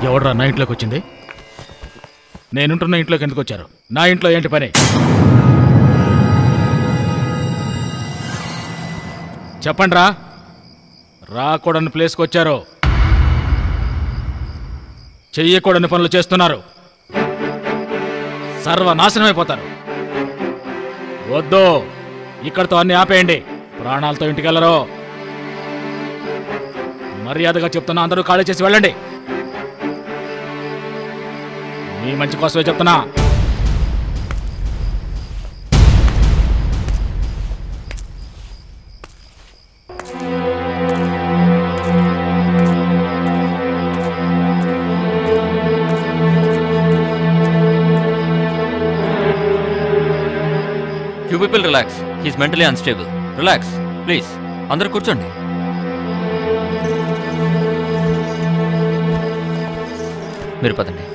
ఎవడ్రా నా ఇంట్లోకి వచ్చింది? నేనుంటున్న ఇంట్లోకి ఎందుకు వచ్చారు? నా ఇంట్లో ఏంటి పని? చెప్పండి రా. రాకూడని ప్లేస్కి వచ్చారు, చెయ్యకూడని పనులు చేస్తున్నారు, సర్వనాశనం అయిపోతారు. వద్దు, ఇక్కడితో అన్ని ఆపేయండి. ప్రాణాలతో ఇంటికెళ్ళరు. మర్యాదగా చెప్తున్నా, అందరూ ఖాళీ చేసి వెళ్ళండి. మీ మంచి కోసమే చెప్తున్నా. You people relax. He's mentally unstable. Relax, please. అందరూ కూర్చోండి. మీరు పదండి.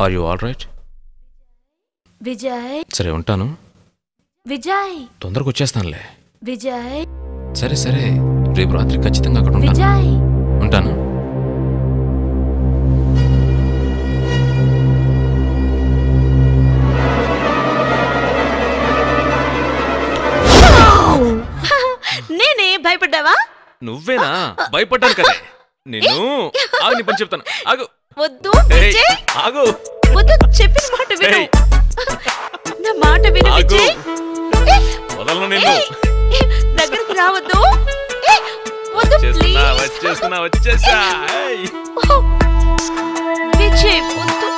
Are you all right? Vijay, సరే ఉంటాను. విజయ్, తొందరగా వచ్చేస్తానులే. విజయ్, సరే సరే, రేపు రాత్రి ఖచ్చితంగా అక్కడ ఉంటాను. విజయ్, ఉంటాను. నేనే భయపడ్డావా? నువ్వేనా? భయపడ్డాను కదా నిన్ను. ఆగు, నీ పని చెప్తాను. ఆగు. వద్దు విజయ్, ఆగు. వద్దు, చెప్పిన మాట విను. నా మాట విను విజయ్. వదలను నిన్ను. దగ్గరికి రావద్దు. వద్దు ప్లీజ్. వచ్చేసా. విజయ్ వద్దు.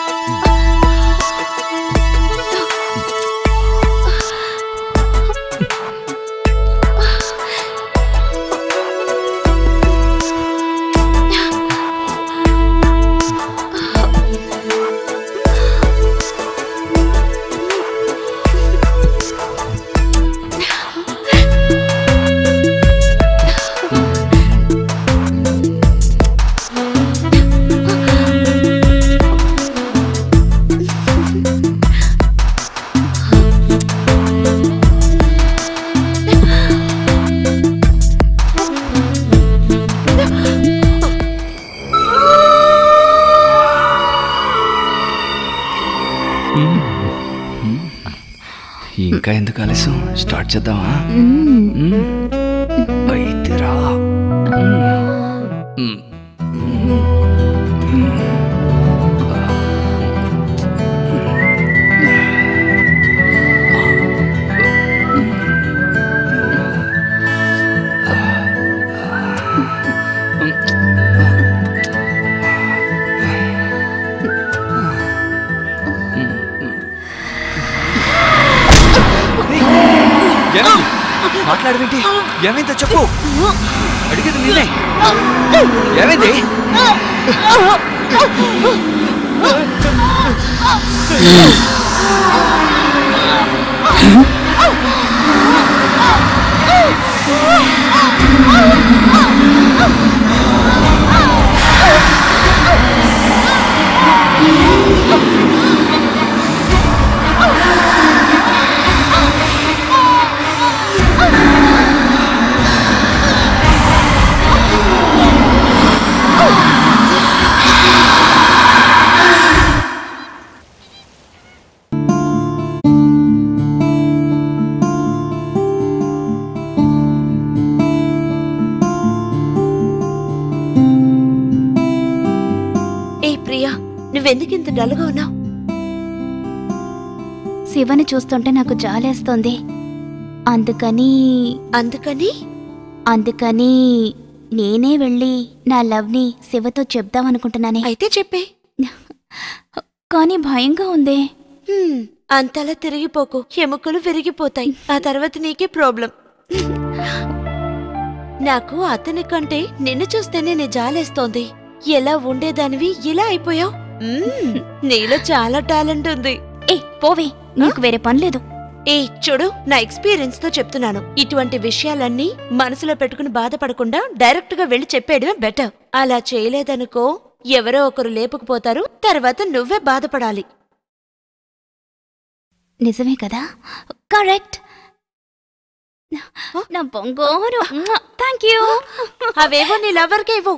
ఇంకా ఎందుకు ఆలస్యం? స్టార్ట్ చేద్దామా? అయితే రా. మాట్లాడవేంటి? ఏమైందో చెప్పు. అడిగేది నేనే. ఏమైంది? నువ్వెందుకింత డల్గా ఉన్నావు? శివని చూస్తుంటే నాకు జాలేస్తోంది. అందుకని అందుకని నేనే వెళ్ళి నా లవ్ని శివతో చెప్దామనుకుంటున్నానే. అయితే చెప్పే. కానీ భయంగా ఉందే. అంతలా తిరిగిపోకు, ఎముకలు విరిగిపోతాయి. ఆ తర్వాత నీకే ప్రాబ్లం. నాకు అతని కంటే నిన్ను చూస్తేనే నీ జాలేస్తోంది. ఎలా ఉండేదానివి ఇలా అయిపోయావు? నీలో చాలా టాలెంట్ ఉంది. ఏ పోవే, నీకు వేరే పని లేదు. ఏ చూడు, నా ఎక్స్పీరియన్స్ తో చెప్తున్నాను. ఇటువంటి విషయాలన్నీ మనసులో పెట్టుకుని బాధపడకుండా డైరెక్ట్ గా వెళ్లి చెప్పేయడమే బెటర్. అలా చేయలేదనుకో, ఎవరో ఒకరు లేపుకుపోతారు, తర్వాత నువ్వే బాధపడాలి. నిజమే కదా? కరెక్ట్. నా బంగారు. Thank you. అవేవో నీ లవర్కే ఇవ్వు.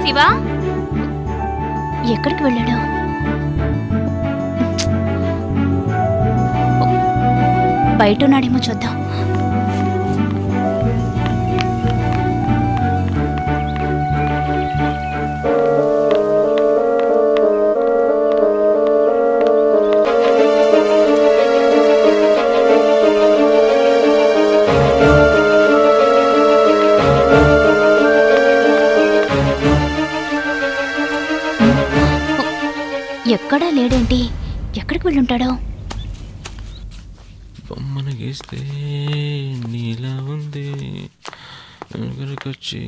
శివా ఎక్కడికి వెళ్ళాడు? బయట ఉన్నాడేమో చూద్దాం. ఎక్కడా లేడేంటి? ఎక్కడికి వెళ్ళుంటాడో? బొమ్మను గీస్తే నీలా ఉంది, వచ్చి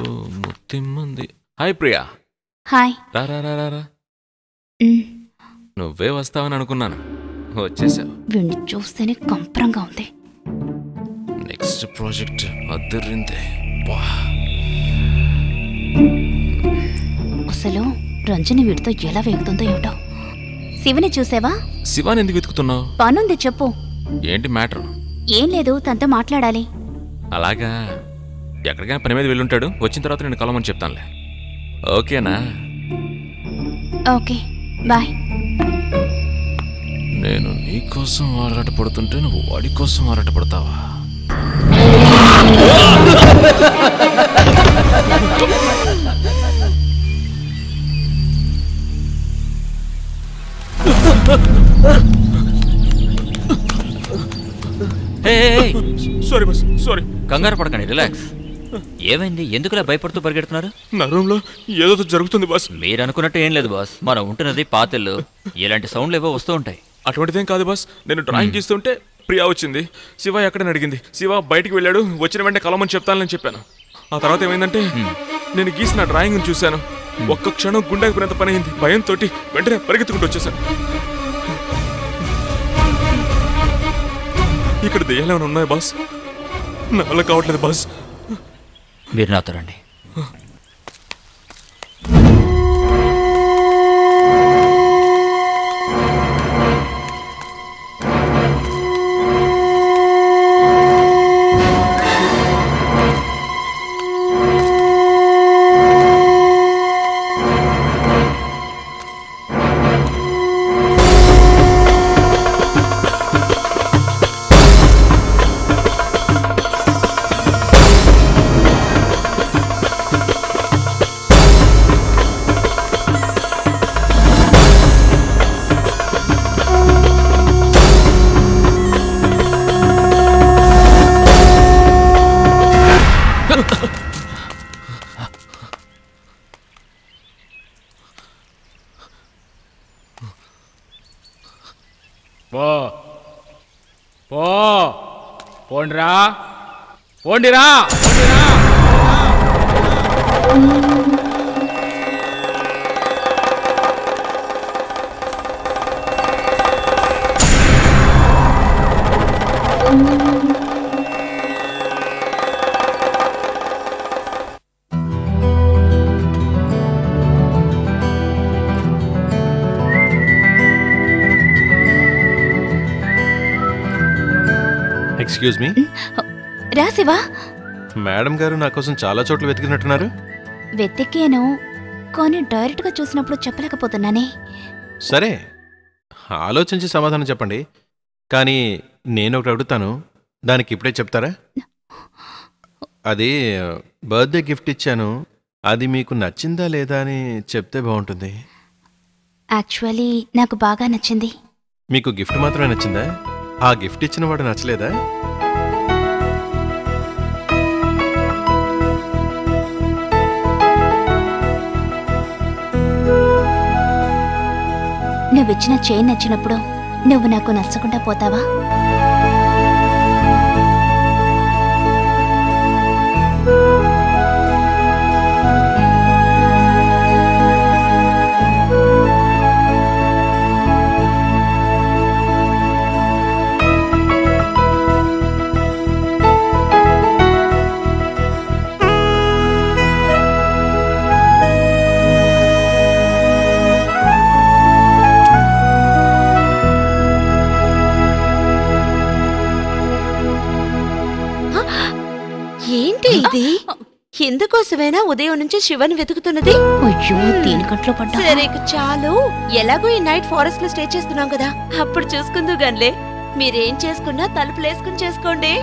ఓ ముత్తిమ్మంది. హాయ్ ప్రియా. హాయ్. రా. నువ్వే వస్తావని అనుకున్నాను, వచ్చేసావు. వీణ్ణి చూస్తేనే కంపరంగా ఉంది. నెక్స్ట్ ప్రాజెక్ట్ అద్దరిందే. అసలు రంజని వీడితో ఎలా వేగుతుందో ఏమిటో. శివని చూసావా? శివాని ఎందుకు వెతుకుతున్నావు? పనుంది, చెప్పు. ఏంటి మ్యాటర్? ఏం లేదు, తనతో మాట్లాడాలి. అలాగా, ఎక్కడికైనా పని మీద వెళ్ళుంటాడు. వచ్చిన తర్వాత నేను కలవమని చెప్తానులే. ఓకేనా? Okay, bye. నేను నీ కోసం ఆరాట పడుతుంటే నువ్వు వాడి కోసం ఆరాట పడతావా? Sorry boss, sorry. కంగారు పడకండి, రిలాక్స్. ఏమైంది? ఎందుకులా భయపడుతూ పరిగెడుతున్నారు? నా రూమ్ లో ఏదో జరుగుతుంది బాస్. మీరు అనుకున్నట్టు ఏం లేదు బాస్. మనం ఉంటున్నది పాతిల్లు. ఇలాంటి సౌండ్లు ఏవో వస్తూ ఉంటాయి. అటువంటిదేం కాదు బాస్. నేను డ్రాయింగ్ గీస్తుంటే ప్రియా వచ్చింది. శివ ఎక్కడని అడిగింది. శివ బయటికి వెళ్ళాడు, వచ్చిన వెంటనే కలవమని చెప్తానని చెప్పాను. ఆ తర్వాత ఏమైందంటే నేను గీసిన డ్రాయింగ్ చూశాను. ఒక్క క్షణం గుండెకి పోయినంత పని అయింది. భయంతో వెంటనే పరిగెత్తుకుంటూ వచ్చేసాను. ఇక్కడ దెయ్యాలు ఏమైనా ఉన్నాయి బాస్? నా వల్ల కావట్లేదు బాస్. మీరు నాతో రండి. పో పో పోండిరా పోండిరా పోండిరా. Excuse me. రా శివా. మేడం గారు నా కోసం చాలా చోట్ల వెతికినట్టున్నారు. వెతికాను, కానీ డైరెక్ట్గా చూసినప్పుడు చెప్పలేకపోతున్నానే. సరే, ఆలోచించి సమాధానం చెప్పండి. కానీ నేను ఒకటి అడుగుతాను, దానికి ఇప్పుడే చెప్తారా? అది బర్త్డే గిఫ్ట్ ఇచ్చాను, అది మీకు నచ్చిందా లేదా అని చెప్తే బాగుంటుంది. యాక్చువల్లీ నాకు బాగా నచ్చింది. మీకు గిఫ్ట్ మాత్రమే నచ్చిందా? ఆ గిఫ్ట్ ఇచ్చిన వాడు నచ్చలేదా? నువ్విచ్చిన చైన్ నచ్చినప్పుడు నువ్వు నాకు నచ్చకుండా పోతావా? ఏంటి ఇది? ఎందుకోసమైనా ఉదయం నుంచి శివని వెతుకుతున్నది? అయ్యో, దీనికంట్లో పడ్డా. సరే చాలు, ఎలాగో ఈ నైట్ ఫారెస్ట్ లో స్టే చేస్తున్నాం కదా, అప్పుడు చూసుకుందు గన్లే. మీరేం చేసుకున్నా తలుపులేసుకుని చేసుకోండి.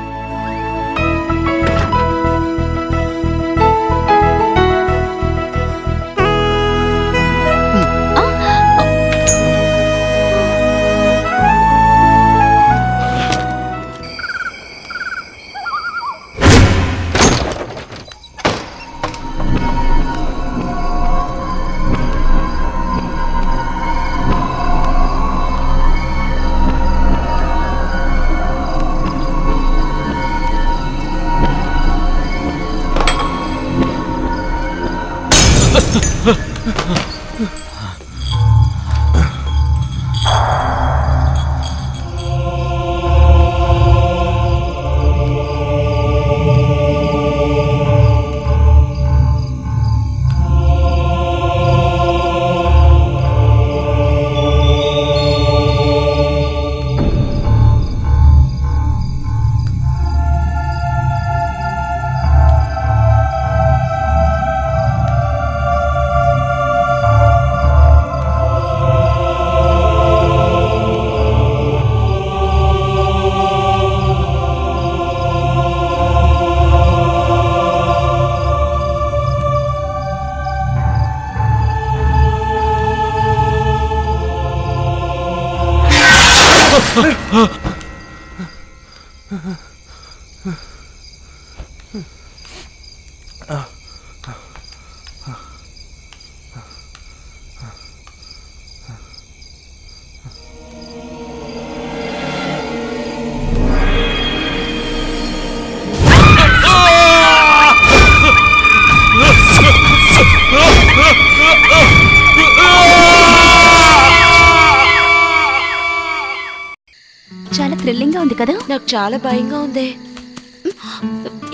చాలా థ్రిల్లింగ్ గా ఉంది కదా? నాకు చాలా భయంగా ఉంది.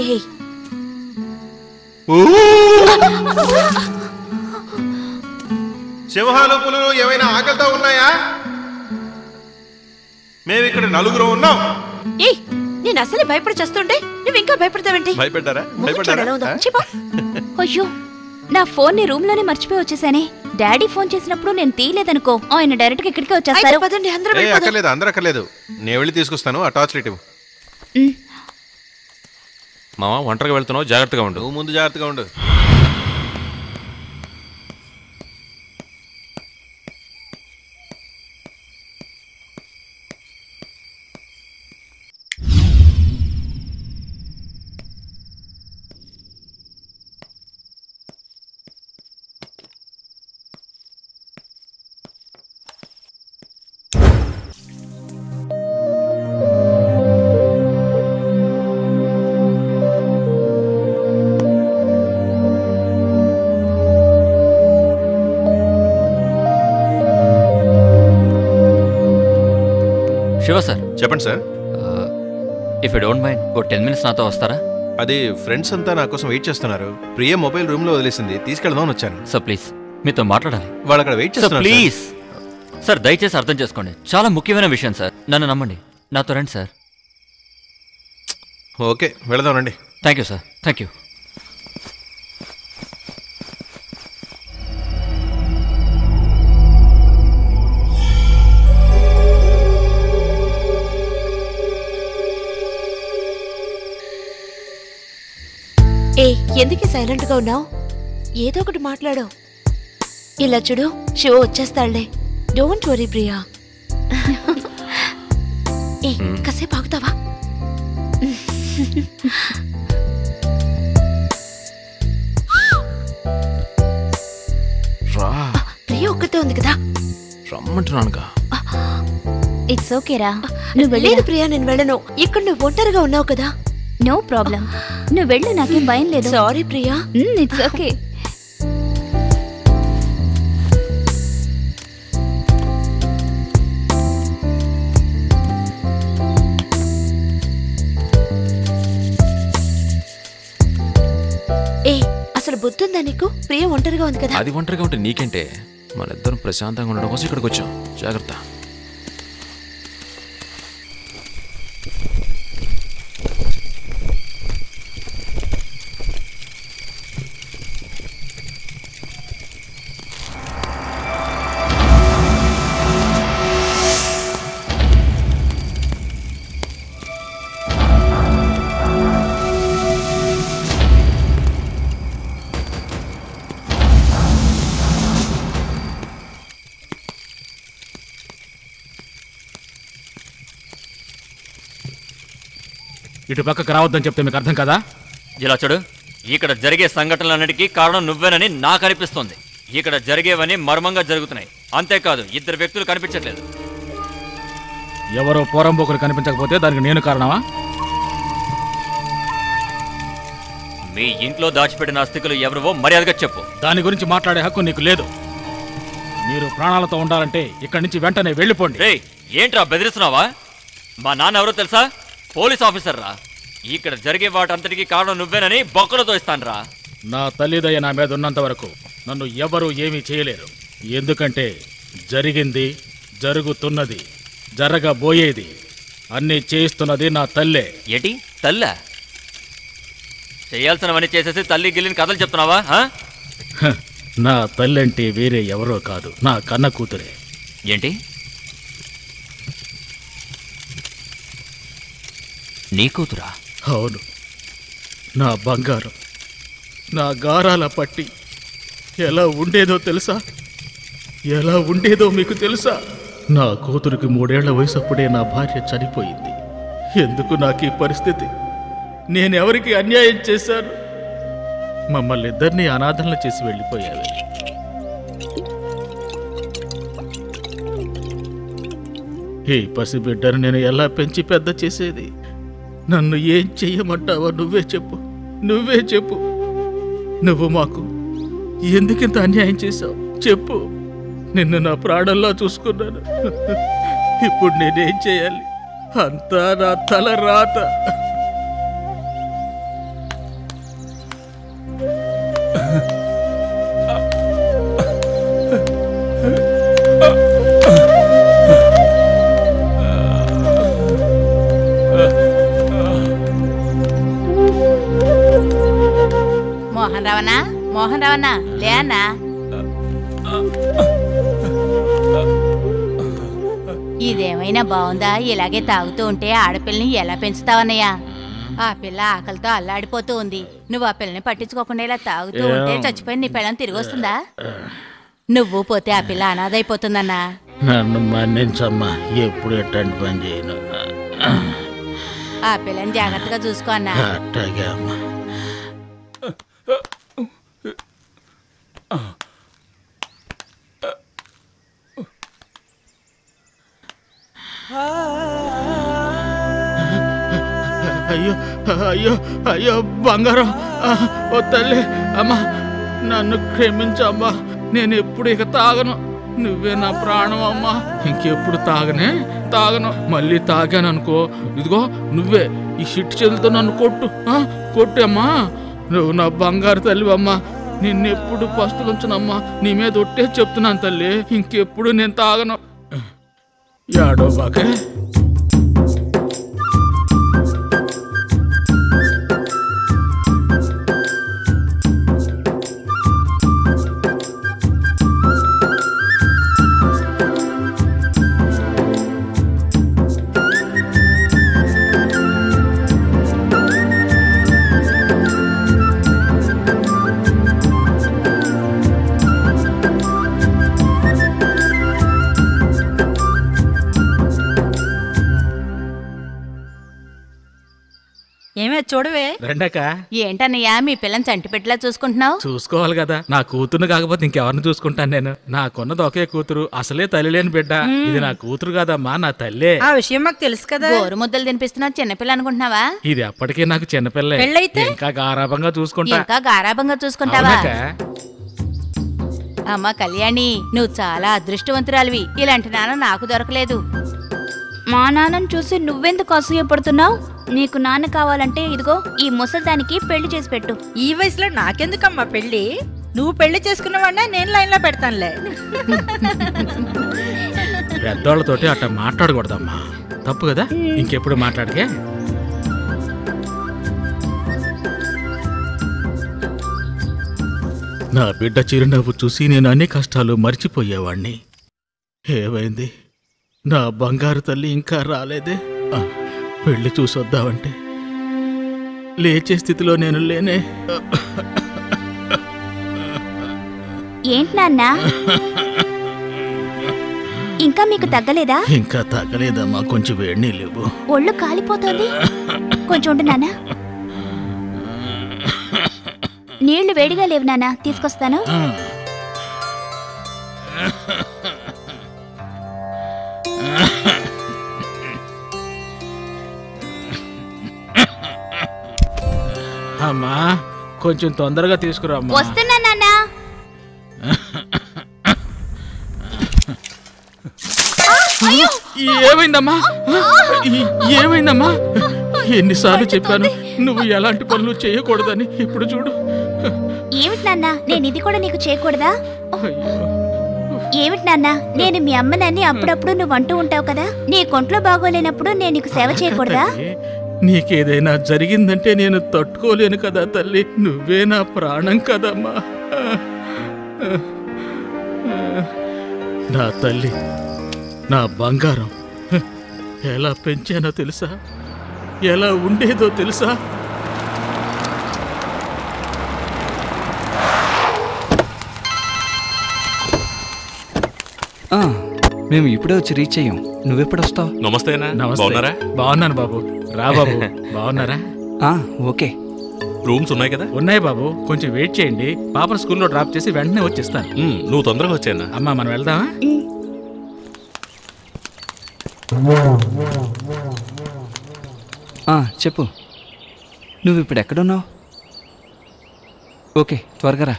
ఏయ్, సింహాలు పులులు ఏమైనా ఆకలితో ఉన్నాయా? మేము ఇక్కడ నలుగురు ఉన్నాం. ఏయ్, నేను అసలే భయపడి చేస్తుండే నువ్వు ఇంకా భయపడతావేంటి? భయపడ్డారా? అయ్యో, నా ఫోన్ ని రూమ్ లోనే మర్చిపోయి వచ్చేసానే. డాడీ ఫోన్ చేసినప్పుడు నేను తీయలేదనుకో, ఆయన డైరెక్ట్ గా ఇక్కడికి వచ్చేస్తారు. అక్కర్లేదు, అందరూ అక్కర్లేదు, నేను వెళ్ళి తీసుకొస్తాను. ఆ టార్చ్ లైట్ ఇవ్వు. మామ, ఒంటరిగా వెళ్తున్నావు, జాగ్రత్తగా ఉండు. నువ్వు ముందు జాగ్రత్తగా ఉండు. శివ సార్. చెప్పండి sir. If you don't mind ఓ 10 minutes నాతో వస్తారా? అది ఫ్రెండ్స్ అంతా నా కోసం వెయిట్ చేస్తున్నారు. ప్రియ మొబైల్ రూమ్ లో వదిలేసింది, తీసుకెళ్దామని వచ్చాను. సార్ ప్లీజ్, మీతో మాట్లాడాలి. వాళ్ళు అక్కడ వెయిట్ చేస్తున్నారు. ప్లీజ్ సార్, దయచేసి అర్థం చేసుకోండి. చాలా ముఖ్యమైన విషయం సార్, నన్ను నమ్మండి. నాతో రండి సార్. ఓకే, వెళదాం రండి. Thank you sir, thank you. ఏ ఎందుకు సైలెంట్ గా ఉన్నావు? ఏదో ఒకటి మాట్లాడు. ఇలా చూడు, శివ వచ్చేస్తాడులే. Don't worry Priya. ఏ కాసేపు ఆగుతావా? ప్రియ ఒక్కతే ఉంది కదా, రమ్మంటున్నానుగా. ఇట్స్ ఓకే రా. లేదు ప్రియా, నేను వెళ్ళను. ఇక్కడ నువ్వు ఒంటరిగా ఉన్నావు కదా. నో ప్రాబ్లం, నువ్వు వెళ్ళు, నాకేం భయం లేదు. సారీ ప్రియా. It's okay. ఏ అసలు బుద్ధుందా నీకు? ప్రియ ఒంటరిగా ఉంది కదా. అది ఒంటరిగా ఉంటే నీకంటే, మన ఇద్దరం ప్రశాంతంగా ఉండడం కోసం ఇక్కడికి వచ్చాం. జాగ్రత్త. ఇటు పక్కకు రావద్దని చెప్తే మీకు అర్థం కదా? ఇలా చూడు, ఇక్కడ జరిగే సంఘటనలన్నిటికీ కారణం నువ్వేనని నాకు అనిపిస్తుంది. ఇక్కడ జరిగేవని మర్మంగా జరుగుతున్నాయి. అంతేకాదు, ఇద్దరు వ్యక్తులు కనిపించట్లేదు. ఎవరో పోరంబోకులు కనిపించకపోతే దానికి నేను కారణమా? మీ ఇంట్లో దాచిపెట్టిన అస్థికులు ఎవరివో మర్యాదగా చెప్పు. దాని గురించి మాట్లాడే హక్కు నీకు లేదు. మీరు ప్రాణాలతో ఉండాలంటే ఇక్కడి నుంచి వెంటనే వెళ్ళిపోండి. రే, ఏంట్రా బెదిరిస్తున్నావా? మా నాన్న ఎవరో తెలుసా? పోలీస్ ఆఫీసర్ రా. ఇక్కడ జరిగే వాటంతటికి కారణం నువ్వేనని బొక్కలతో ఇస్తాను రా. నా తల్లిదయ్య నా మీద ఉన్నంత వరకు నన్ను ఎవరూ ఏమీ చేయలేరు. ఎందుకంటే జరిగింది, జరుగుతున్నది, జరగబోయేది అన్నీ చేయిస్తున్నది నా తల్లే. ఏంటి తల్లా? చేయాల్సినవన్నీ చేసేసి తల్లి గిల్లిని కథలు చెప్తున్నావా? నా తల్లంటే వేరే ఎవరో కాదు, నా కన్న కూతురే. ఏంటి నీ కూతురా? అవును, నా బంగారం, నా గారాల పట్టి. ఎలా ఉండేదో తెలుసా? ఎలా ఉండేదో మీకు తెలుసా? నా కూతురికి 3 ఏళ్ల వయసప్పుడే నా భార్య చనిపోయింది. ఎందుకు నాకు ఈ పరిస్థితి? నేనెవరికి అన్యాయం చేశాను? మమ్మల్ని ఇద్దరినీ అనాథలను చేసి వెళ్ళిపోయారు. ఈ పసిబిడ్డను నేను ఎలా పెంచి పెద్ద చేసేది? నన్ను ఏం చెయ్యమంటావో నువ్వే చెప్పు, నువ్వే చెప్పు. నువ్వు మాకు ఎందుకింత అన్యాయం చేశావు చెప్పు. నిన్ను నా ప్రాణంలో చూసుకున్నాను. ఇప్పుడు నేనేం చేయాలి? అంతా నా తల రాత. మోహన్ రావన్నా, లే అన్నా. ఇదేమైనా బాగుందా? ఇలాగే తాగుతూ ఉంటే ఆడపిల్లని ఎలా పెంచుతావన్నయ్యా? ఆ పిల్ల ఆకలితో అల్లాడిపోతూ ఉంది. నువ్వు ఆ పిల్లని పట్టించుకోకుండా ఇలా తాగుతూ ఉంటే చచ్చిపోయి నీ పిల్లని తిరిగి వస్తుందా? నువ్వు పోతే ఆ పిల్ల అనాథైపోతుందన్నా. నన్ను మన్నించమ్మా, ఎప్పుడు ఎట్టండి పని చేయను. ఆ పిల్లని జాగ్రత్తగా చూసుకో అన్నా. అట్టగే అమ్మా. అయ్యో అయ్యో అయ్యో బంగారం, ఓ తల్లి, అమ్మా నన్ను క్షమించమ్మా. నేను ఎప్పుడు ఇక తాగను. నువ్వే నా ప్రాణం అమ్మా. ఇంకెప్పుడు తాగను. మళ్ళీ తాగాననుకో, ఇదిగో నువ్వే ఈ షిట్ చేతులతో నన్ను కొట్టు అమ్మా. నువ్వు నా బంగారు తల్లివమ్మా. నిన్నెప్పుడు పస్తులుంచనమ్మా. నీ మీద ఒట్టే చెప్తున్నాను తల్లి, ఇంకెప్పుడు నేను తాగను. యాడో బాకే. ఏమే చూడవే. రెండక ఏంటన్నయ్యా మీ పిల్లని చంటిపెట్టిలా చూసుకుంటున్నావు? చూసుకోవాలి కదా, నా కూతురుని కాకపోతే ఇంకెవరిని చూసుకుంటాను నేను. నాకున్నది ఒకే కూతురు, అసలే తల్లి లేని బిడ్డ. ఇది నా కూతురు కాదమ్మా, నా తల్లే. ఆ విషయం మాకు తెలుసు కదా. గోరు ముద్దలు తినిపిస్తున్నావు, చిన్నపిల్ల అనుకుంటున్నావా? ఇది అప్పటికే నాకు చిన్నపిల్లే. పెళ్ళైతే ఇంకా గారాబంగా చూసుకుంటావా? అమ్మా కళ్యాణి, నువ్వు చాలా అదృష్టవంతురాలివి. ఇలాంటి నాన్న నాకు దొరకలేదు. మా నాన్నను చూసి నువ్వెందుకు అసూయపడుతున్నావు? నీకు నాన్న కావాలంటే ఇదిగో ఈ ముసలిదానికి పెళ్లి చేసి పెట్టు. ఈ వయసులో నాకెందుకమ్మా పెళ్లి? నువ్వు పెళ్లి చేసుకున్నవాడినా నేను లైన్లో పెడతానులే. పెద్దోళ్ళతోటి అట్లా మాట్లాడకూడదమ్మా, తప్పు కదా. ఇంకెప్పుడు మాట్లాడకే. నా బిడ్డ చిరునవ్వు చూసి నేను అన్ని కష్టాలు మర్చిపోయేవాణ్ణి. ఏమైంది, నా బంగారు తల్లి ఇంకా రాలేదే? పెళ్లి చూసొద్దామంటే లేచే స్థితిలో నేను లేనే. ఏంటి నాన్న, ఇంకా మీకు తగ్గలేదా? ఇంకా తగ్గలేదమ్మా, కొంచెం వేడి నీళ్ళు ఇవ్వు. ఒళ్ళు కాలిపోతుంది, కొంచెం ఉండు నాన్న. నీళ్లు వేడిగా లేవు నాన్న, తీసుకొస్తాను. అమ్మా కొంచెం తొందరగా తీసుకురా. వస్తున్నా నాన్న. ఏమైందమ్మా? ఏమైందమ్మా? ఎన్నిసార్లు చెప్పాను నువ్వు ఎలాంటి పనులు చేయకూడదని. ఇప్పుడు చూడు. ఏమిటి నాన్న, నేను ఇది కూడా నీకు చేయకూడదా? ఏమిటి నాన్న, నేను మీ అమ్మనని అప్పుడప్పుడు నువ్వు అంటూ ఉంటావు కదా. నీ కొంట్లో బాగోలేనప్పుడు నేను నీకు సేవ చేయకూడదా? నీకేదైనా జరిగిందంటే నేను తట్టుకోలేను కదా తల్లి. నువ్వే నా ప్రాణం కదమ్మా. నా తల్లి, నా బంగారం. ఎలా పెంచానో తెలుసా? ఎలా ఉండేదో తెలుసా? మేము ఇప్పుడే వచ్చి రీచ్ అయ్యాం. నువ్వెప్పుడు వస్తావు? నమస్తే. బాగున్నారా? బాగున్నాను బాబు. రా బాబు. బాగున్నారా? ఓకే. రూమ్స్ ఉన్నాయి కదా? ఉన్నాయి బాబు, కొంచెం వెయిట్ చేయండి. పాపను స్కూల్లో డ్రాప్ చేసి వెంటనే వచ్చేస్తాను. నువ్వు తొందరగా వచ్చానా? అమ్మా మనం వెళ్దామా? చెప్పు, నువ్వు ఇప్పుడు ఎక్కడున్నావు? ఓకే, త్వరగా రా.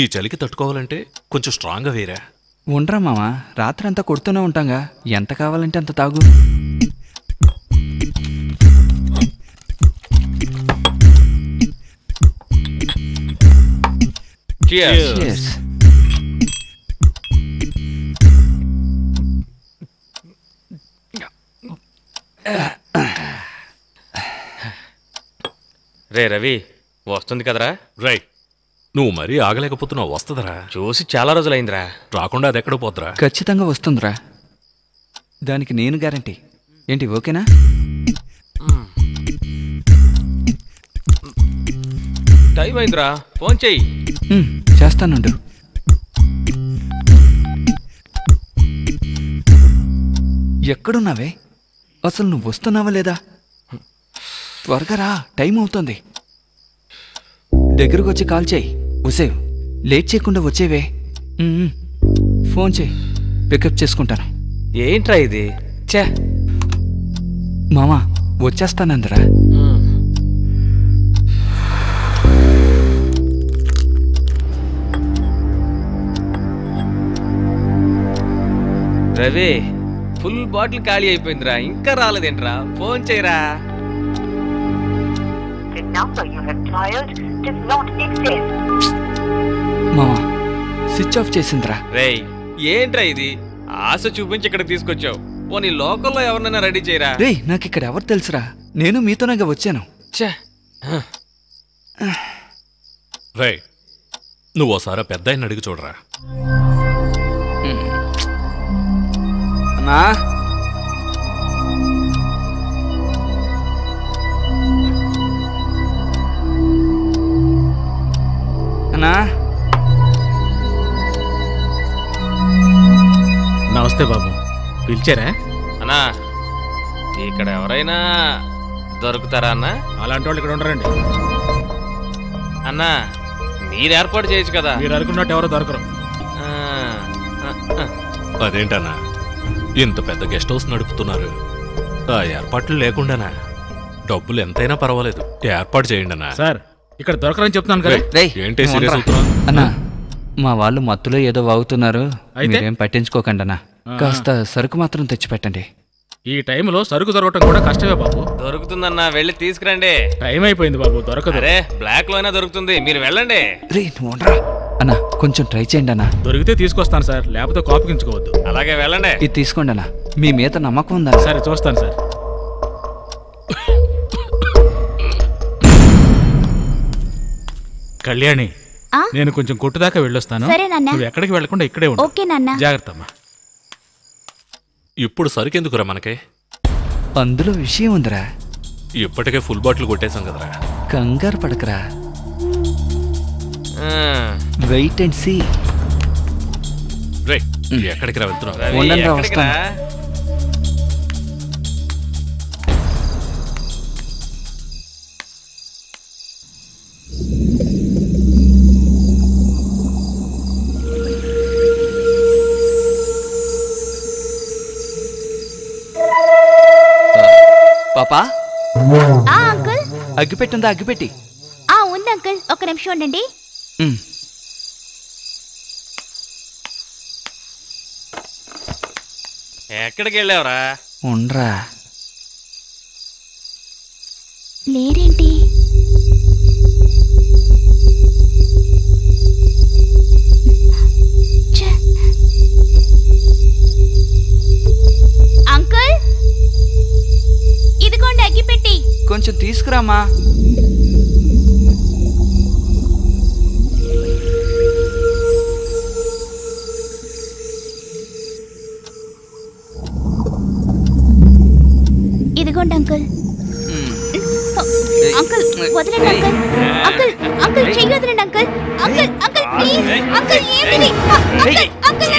ఈ చలికి తట్టుకోవాలంటే కొంచెం స్ట్రాంగ్గా వేరా. ఉండరా మామా, రాత్రి అంతా కొడుతూనే ఉంటాంగా. ఎంత కావాలంటే అంత తాగు. Cheers. రే రవి, వస్తుంది కదరా? రైట్. నువ్వు మరీ ఆగలేకపోతున్నావు. వస్తుందరా? చూసి చాలా రోజులైందిరా. రాకుండా అది ఎక్కడ పోతురా? ఖచ్చితంగా వస్తుందిరా, దానికి నేను గ్యారంటీ. ఏంటి, ఓకేనా? టైం అయిందిరా, ఫోన్ చెయ్యి. చేస్తానుండు. ఎక్కడున్నావే? అసలు నువ్వు వస్తున్నావా లేదా? త్వరగా రా, టైం అవుతుంది. దగ్గరకు వచ్చి కాల్ చేయి. వసేవ్, లేట్ చేయకుండా వచ్చేవే. ఫోన్ చేయి, పికప్ చేసుకుంటాను. ఏంట్రా ఇది? చే మామా వచ్చేస్తానందరా. రవి ఫుల్ బాటిల్ ఖాళీ అయిపోయిందిరా, ఇంకా రాలేదేంట్రా? ఫోన్ చేయరా. మామా స్విచ్ ఆఫ్ చేసిందిరా. రేయ్ ఏంట్రా ఇది? ఆశ చూపించి ఇక్కడ తీసుకొచ్చావు. పోనీ లోకల్లో ఎవరినైనా రెడీ చేయరా. రేయ్ నాకు ఇక్కడ ఎవరు తెలుసురా, నేను మీతోనే వచ్చాను. రే నువ్వు ఓసారి పెద్ద ఆయన అడిగి చూడరా. అన్నా అన్నా నమస్తే బాబు, పిలిచారా? అన్నా ఇక్కడ ఎవరైనా దొరుకుతారా అన్నా? అలాంటి వాళ్ళు ఇక్కడ ఉండరండి. అన్నా మీరు ఏర్పాటు చేయొచ్చు కదా. మీరు అనుకున్నట్టు ఎవరో దొరకరు. అదేంటన్నా ఇంత పెద్ద గెస్ట్ హౌస్ నడుపుతున్నారు, ఆ ఏర్పాట్లు లేకుండానా? డబ్బులు ఎంతైనా పర్వాలేదు, ఏర్పాటు చేయండి అన్నా. సార్ ఇక్కడ దొరకరని చెప్తున్నాను కదా. ఏంటి సీరియస్ అవుతున్నావు? అన్నా మా వాళ్ళు మత్తులో ఏదో వాగుతున్నారు, మీరేం పట్టించుకోకండి అన్నా. కాస్త సరుకు మాత్రం తెచ్చిపెట్టండి. ఈ టైంలో సరుకు దొరకటం కూడా కష్టమే బాబు. దొరుకుతుందన్నా, వెళ్ళి తీసుకురండి. టైం అయిపోయింది బాబు, దొరకదు. అరే బ్లాక్ లో అయినా దొరుకుతుంది, మీరు వెళ్ళండి. అన్నా కొంచెం ట్రై చేయండి అన్నా. దొరికితే తీసుకొస్తాను సార్, లేకపోతే కోపగించుకోవద్దు. అలాగే వెళ్ళండి. ఇది తీసుకోండి అన్నా, మీ మీద నమ్మకం ఉందా? సరే చూస్తాను సార్. కళ్యాణి నేను కొంచెం కొట్టు దాకా వెళ్ళొస్తాను. సరే నాన్న. నువ్వు ఎక్కడికి వెళ్లకుండా ఇక్కడే ఉండు. ఓకే నాన్న. జాగ్రత్త అమ్మా. ఇప్పుడు సరుకెందుకురా మనకి? అందులో విషయం ఉందిరా. ఇప్పటికే ఫుల్ బాటిల్ కొట్టేశాం కదరా. కంగారు పడకరా, వెయిట్ అండ్ సీ. రే ఎక్కడికి రా వెళ్తున్నావు? పాపా అంకుల్, అగ్గిపెట్టుందా? అగ్గిపెట్టి. ఉంది అంకుల్, ఒక నిమిషం ఉండండి. ఎక్కడికి వెళ్ళావురా? ఉండరా. లేరేంటి? అంకుల్ ఇదిగోండి అగ్గిపెట్టి. కొంచెం తీసుకురామా. ఇదిగోండి అంకుల్. అంకుల్ వదలండి అంకుల్. అంకుల్ అంకుల్ చెయ్యి వదలండి uncle. Uncle uncle please uncle ఏంటిది? అంకుల్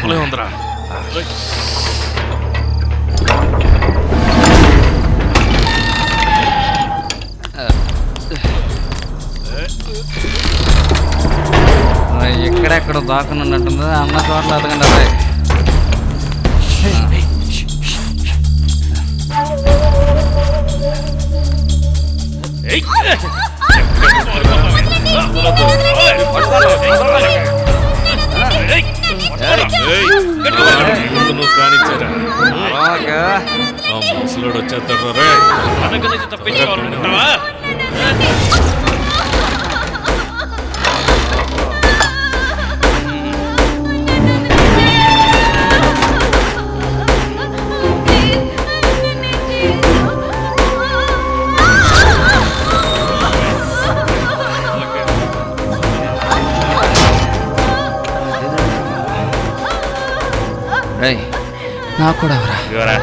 అంకుల్ ఉందరా. ఎక్కడెక్కడ దాకున్నట్టుందో అన్న చోట్ల అడగండి. అదే ముసలోడు వచ్చేస్తాడు రే. తప్పించుకోవాలనుకుంటావా? నాకు కూడా ఎవరా?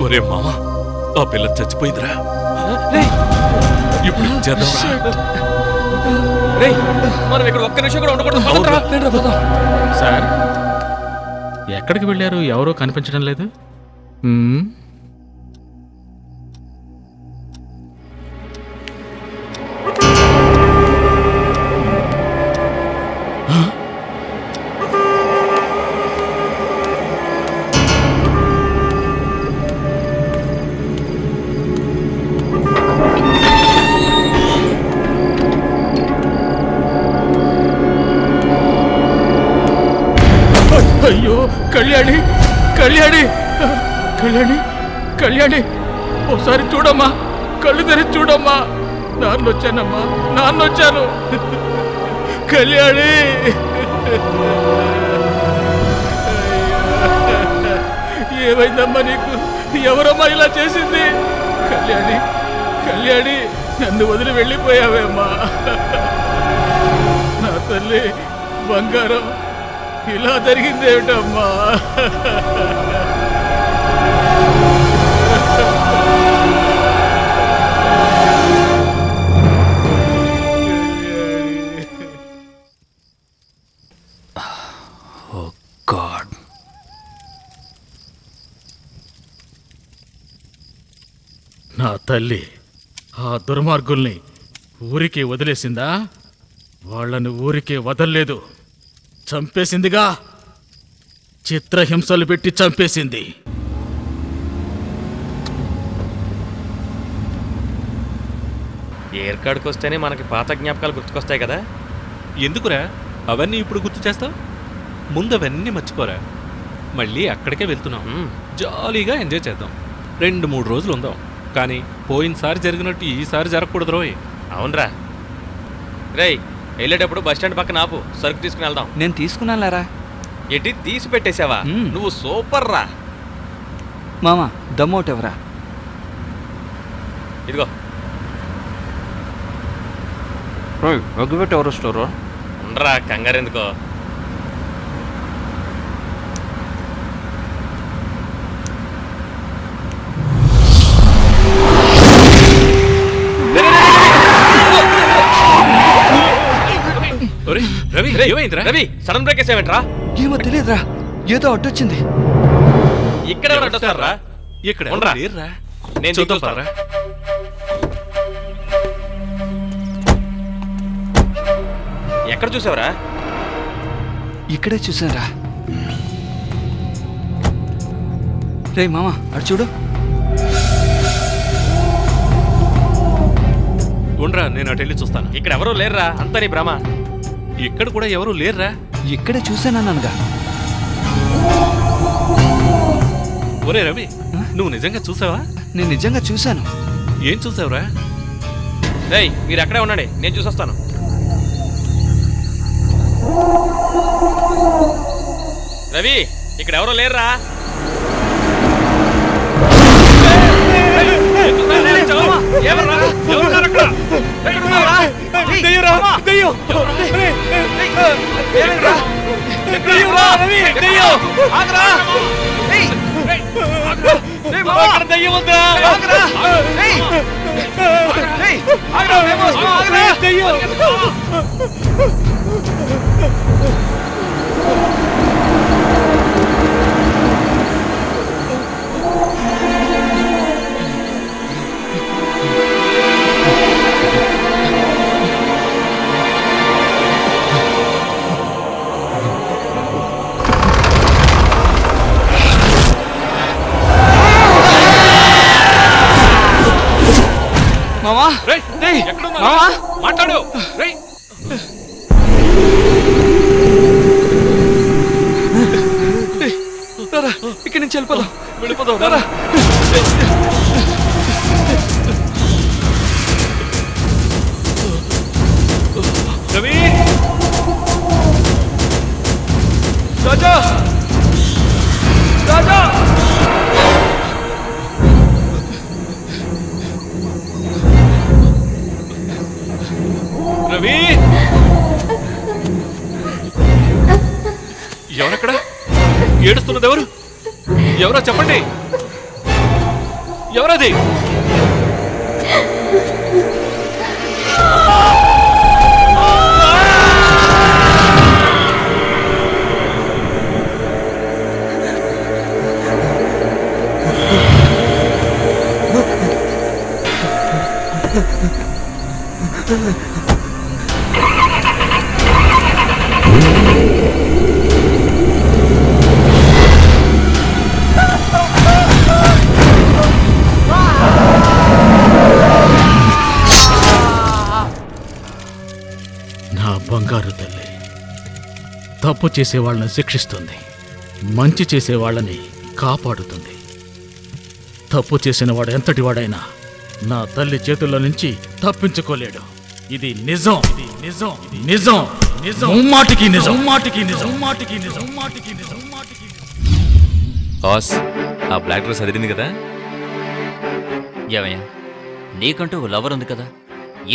ఒరే మామ, ఆ పిల్ల చచ్చిపోయిందిరా. ఇప్పుడు చేద్దాం. మనం ఇక్కడ ఒక్క నిమిషం కూడా ఉండకూడదు. సార్ ఎక్కడికి వెళ్ళారు? ఎవరో కనిపించడం లేదు. అయ్యో కళ్యాణి, కళ్యాణి, కళ్యాణి, కళ్యాణి, ఒకసారి చూడమ్మా, కళ్ళు తెరిచి చూడమ్మా. నాన్న వచ్చానమ్మా, నాన్న వచ్చాను. కళ్యాణి, ఏమైందమ్మా నీకు? ఎవరమ్మా ఇలా చేసింది? కళ్యాణి, కళ్యాణి, నన్ను వదిలి వెళ్ళిపోయావేమ్మా. నా తల్లి బంగారం, ఇలా జరిగిందేమిటమ్మా? నా తల్లి ఆ దుర్మార్గుల్ని ఊరికే వదిలేసిందా? వాళ్ళని ఊరికే వదల్లేదు, చంపేసిందిగా. చిత్రహింసలు పెట్టి చంపేసింది. ఏర్కాడికి వస్తేనే మనకి పాత జ్ఞాపకాలు గుర్తుకొస్తాయి కదా. ఎందుకురా అవన్నీ ఇప్పుడు గుర్తు చేస్తావు? ముందు అవన్నీ మర్చిపోరా. మళ్ళీ అక్కడికే వెళ్తున్నాం. జాలీగా ఎంజాయ్ చేద్దాం. 2-3 రోజులు ఉందాం. కానీ పోయినసారి జరిగినట్టు ఈసారి జరగకూడదు రోయ్. అవునరా. రేయ్, వెళ్ళేటప్పుడు బస్ స్టాండ్ పక్కన ఆపు, సరుకు తీసుకుని వెళ్దాం. నేను తీసుకున్నానులేరా. ఎట్టి తీసి పెట్టేశావా? నువ్వు సూపర్ రా మామ. దమ్మోట్ ఎవరా? ఇదిగో. ఒగ్గుబెట్టి ఎవరు స్టోరు? ఉండరా, కంగారెందుకో. రవి, ఏమైందిరా? రవి, సడన్ బ్రేక్ వేసావేంట్రా? ఏమో తెలియదురా, ఏదో అడ్డొచ్చింది. ఇక్కడ అడ్డొస్తారా? ఇక్కడ ఉండరా, నేను చూద్దాం. ఎక్కడ చూసావురా? ఇక్కడే చూసారా. రే మామ, అటు చూడు. ఉండరా, నేను అటు వెళ్ళి చూస్తాను. ఇక్కడ ఎవరూ లేరురా, అంతా నీ భ్రమ. ఇక్కడ కూడా ఎవరూ లేరురా. ఇక్కడే చూసానన్నానుగా. ఒరే రవి, నువ్వు నిజంగా చూసావా? నేను నిజంగా చూశాను. ఏం చూసావురా? రేయ్, మీరు అక్కడే ఉండండి, నేను చూసొస్తాను. రవి, ఇక్కడ ఎవరో లేరురా. మామా, మామా మాట్లాడు. ఇక్కడి నుంచి వెళ్ళిపోదాం. రవి, రాజా, రాజా. రవి, ఎవరక్కడ? ఏడుస్తున్నది ఎవరు? ఎవరో చెప్పండి. ఎవరది? నా బంగారు తల్లి తప్పు చేసేవాళ్ళని శిక్షిస్తుంది, మంచి చేసేవాళ్ళని కాపాడుతుంది. తప్పు చేసిన వాడు ఎంతటి వాడైనా నా తల్లి చేతుల్లో నుంచి తప్పించుకోలేడు. ఇది నిజం, ఇది నిజం, ఇది నిజం, నిజం, మాటికి నిజం, మాటికి నిజం, మాటికి నిజం, మాటికి నిజం, మాటికి నిజం. బాస్ ఆ బ్లాక్ డ్రెస్ అదిరింది కదా? ఏమయ్యా, నీకంటూ ఓ లవర్ ఉంది కదా,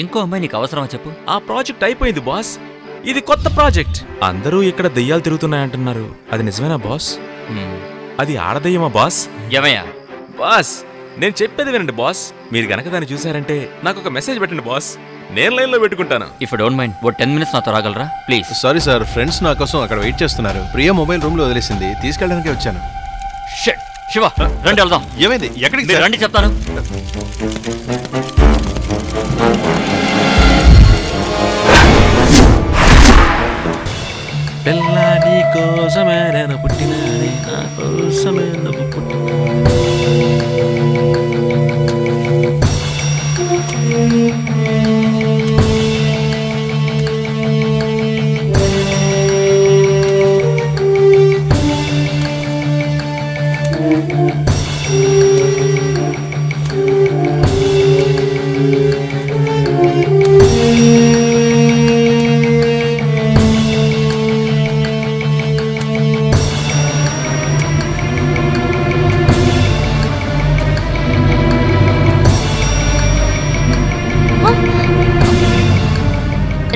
ఇంకో అమ్మాయి నీకు అవసరమా చెప్పు? ఆ ప్రాజెక్ట్ అయిపోయింది బాస్, ఇది కొత్త ప్రాజెక్ట్. అందరూ ఇక్కడ దెయ్యాలు తిరుగుతున్నాయంటున్నారు, అది నిజమేనా బాస్? అది ఆడదయ్యమా బాస్? ఏమయ్యా? బాస్ నేను చెప్పేది వినండి బాస్, మీరు గనక దాన్ని చూసారంటే నాకు ఒక మెసేజ్ పెట్టండి బాస్, నేను లైన్లో పెట్టుకుంటాను. ఇఫ్ డోంట్ మైండ్ ఓ 10 minutes నాతో రాగలరా ప్లీజ్? సారీ సార్, ఫ్రెండ్స్ నా కోసం అక్కడ వెయిట్ చేస్తున్నారు. ప్రియ మొబైల్ రూమ్ లో వదిలేసింది, తీసుకెళ్ళడానికి వచ్చాను. శివ రండి వెళ్దాం. ఏమైంది? ఎక్కడికి? మీరు రండి చెప్తాను. పిల్లాడి కోసమే నేను పుట్టినది, నా కోసమే నువ్వు పుట్టినది.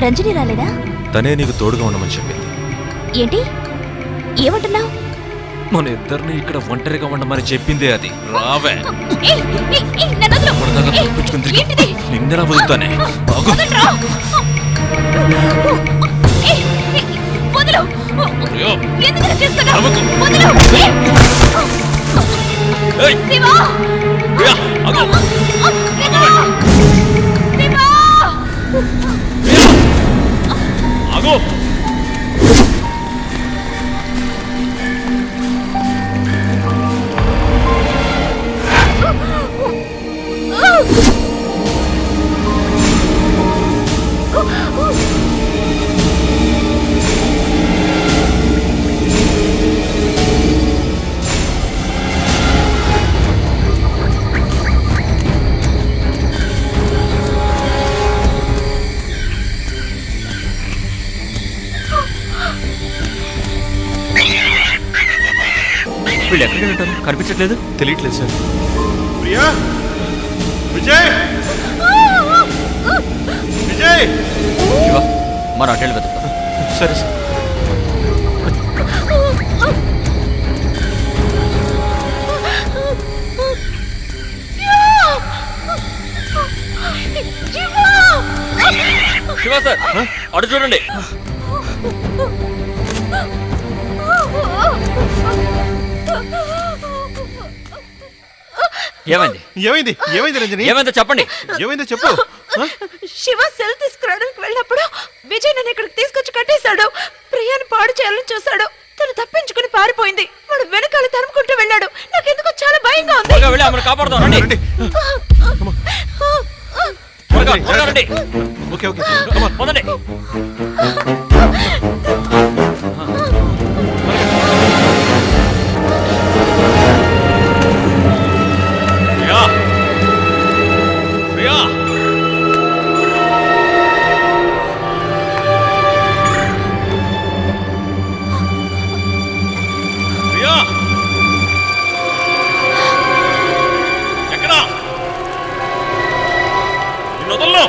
రంజని రాలేదా? తనే నీకు తోడుగా ఉండమని చెప్పింది. ఏంటి ఏమంటున్నావు? మన ఇద్దరిని ఇక్కడ ఒంటరిగా ఉండమని చెప్పిందే అది. రావే నిన్నెలా వదులుతానే? ఆగో వీళ్ళు ఎక్కడికి వెళ్ళారు? కనిపించట్లేదు. తెలియట్లేదు సార్. ప్రియా, విజయ్, విజయ్, శివ మన అటెండ్ వెతుకుతాం. సరే సార్. శివ సార్ అటు చూడండి. ఏమైంది? ఏమైంది? ఏమైంది రంజని? ఏమైందో చెప్పండి. ఏమైందో చెప్పు. శివ సెల్ తీసుకురావడానికి వెళ్ళినప్పుడు విజయ్ నన్ను ఇక్కడికి తీసుకొచ్చి కట్టేశాడు. ప్రియాని పాడు చేయాలని చూశాడు. తను తప్పించుకుని పారిపోయింది. వాడు వెనకాల తరుముకుంటూ వెళ్ళాడు. నాకెందుకో చాలా భయంగా ఉంది. వెళ్ళి ఆమెను కాపాడదాం. రండి. త్వరగా రండి. ఓకే ఓకే పొందండి. ప్రియా, ప్రియా, ఎక్కడా? నిన్ను వదలను.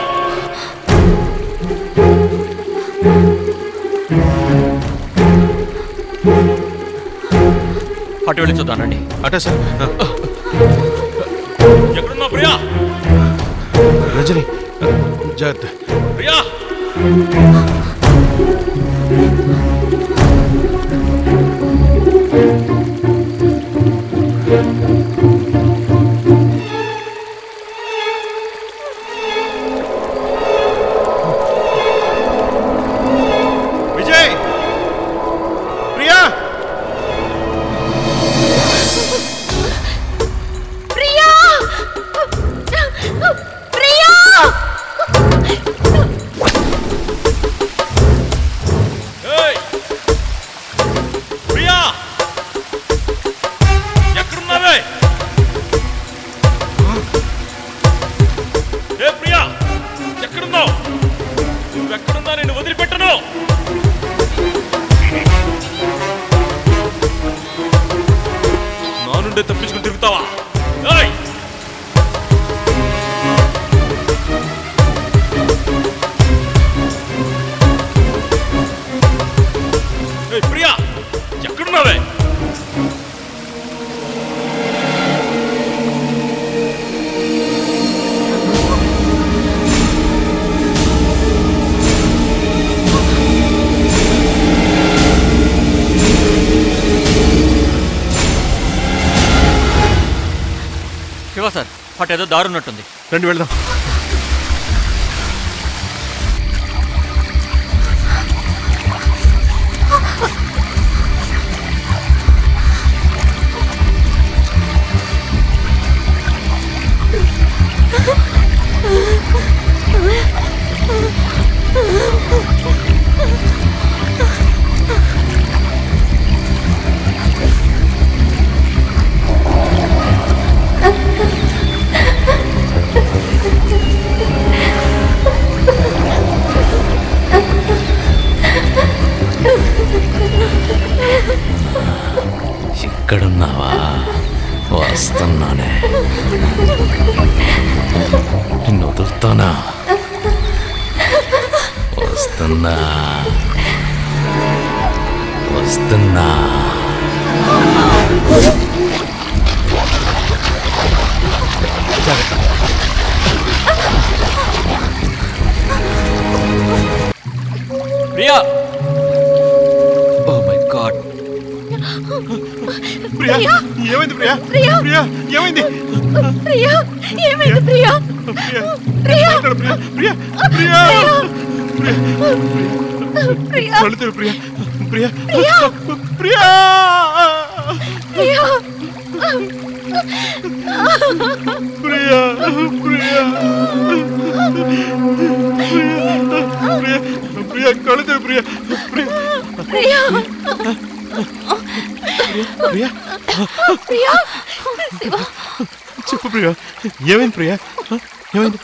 అటు వెళ్ళి చూద్దాం రండి. అటే సార్. ఎక్కడున్నావు ప్రియా? రజని జాగ్రత్త. ప్రియా విజయ్ ప్రియా ప్రియా ప్రియా ఏయ్ ప్రియా ఎక్కడున్నావే? ఏ ప్రియా ఎక్కడున్నావు? నువ్వెక్కడున్నా నేను వదిలిపెట్టను. నా నుండే తప్పించుకుని తిరుగుతావా? ఏయ్ ఏయ్ ప్రియా ఎక్కడున్నావే? శివ సార్ అటు ఏదో దారి ఉన్నట్టుంది. రండి వెళ్దాం. ఇక్కడున్నావా? వస్తున్నానే. నిన్ను వదులుతానా? వస్తున్నా వస్తున్నా. Priya oh my god. Priya ఏమైంది? ప్రియా ప్రియా ప్రియా ఏమైంది? ప్రియా ఏమైంది? ప్రియా ప్రియా ప్రియా ప్రియా ప్రియా కళ్ళు తెరు. ప్రియా ప్రియా ప్రియా ప్రియా ప్రియా ప్రియా ప్రియా ప్రియా కళ్ళు తెరు. ప్రియా ప్రియా ప్రియా ప్రియా ప్రియా శివ చెప్పు ప్రియా ఏమైంది? ప్రియా ఏమైంది?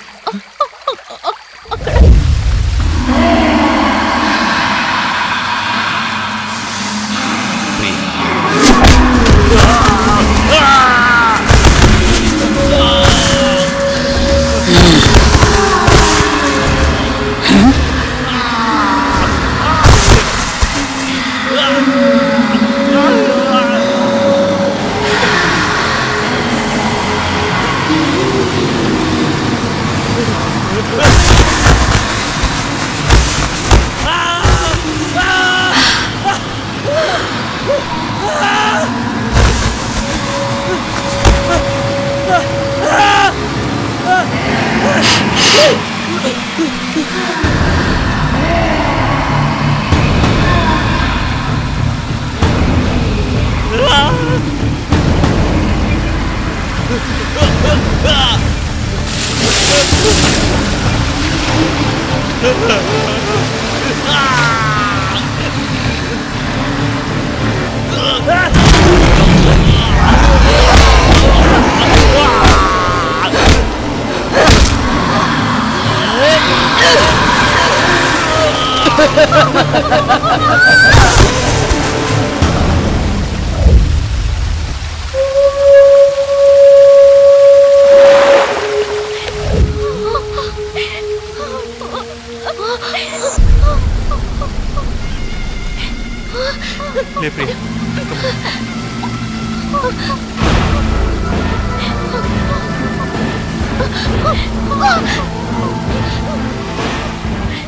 లే ప్రియ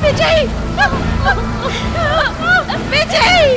విజయ్ విజయ్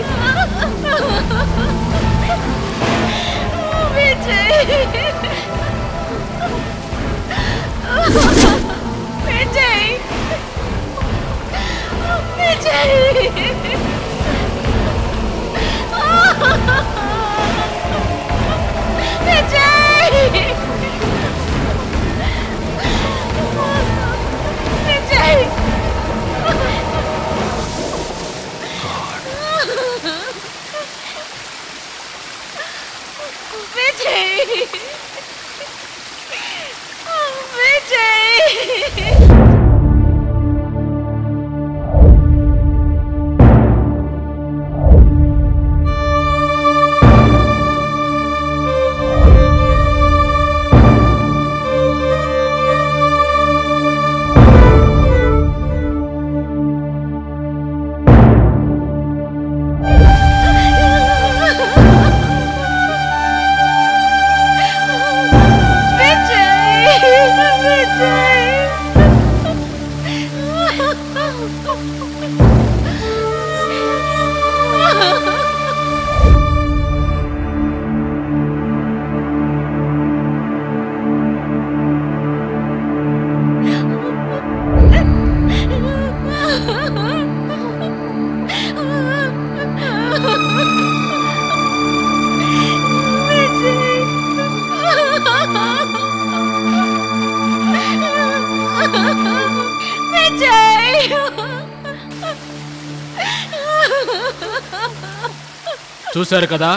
చూశారు కదా,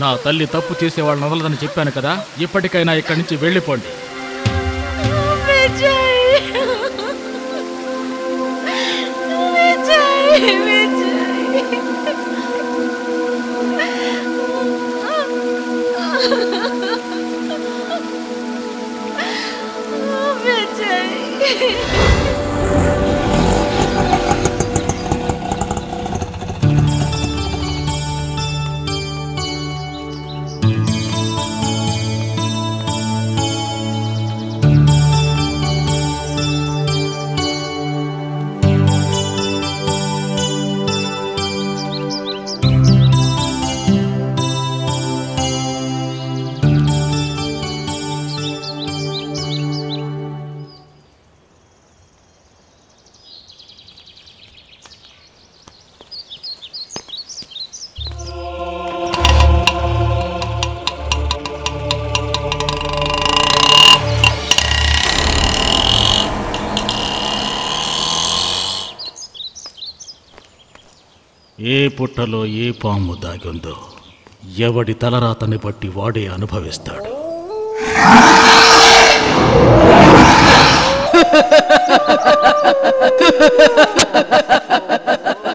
నా తల్లి తప్పు చేసేవాళ్ళని వదలదని చెప్పాను కదా. ఇప్పటికైనా ఇక్కడి నుంచి వెళ్ళిపోండి. ఏ పుట్టలో ఏ పాము దాగుందో ఎవడి తలరాతని బట్టి వాడే అనుభవిస్తాడు.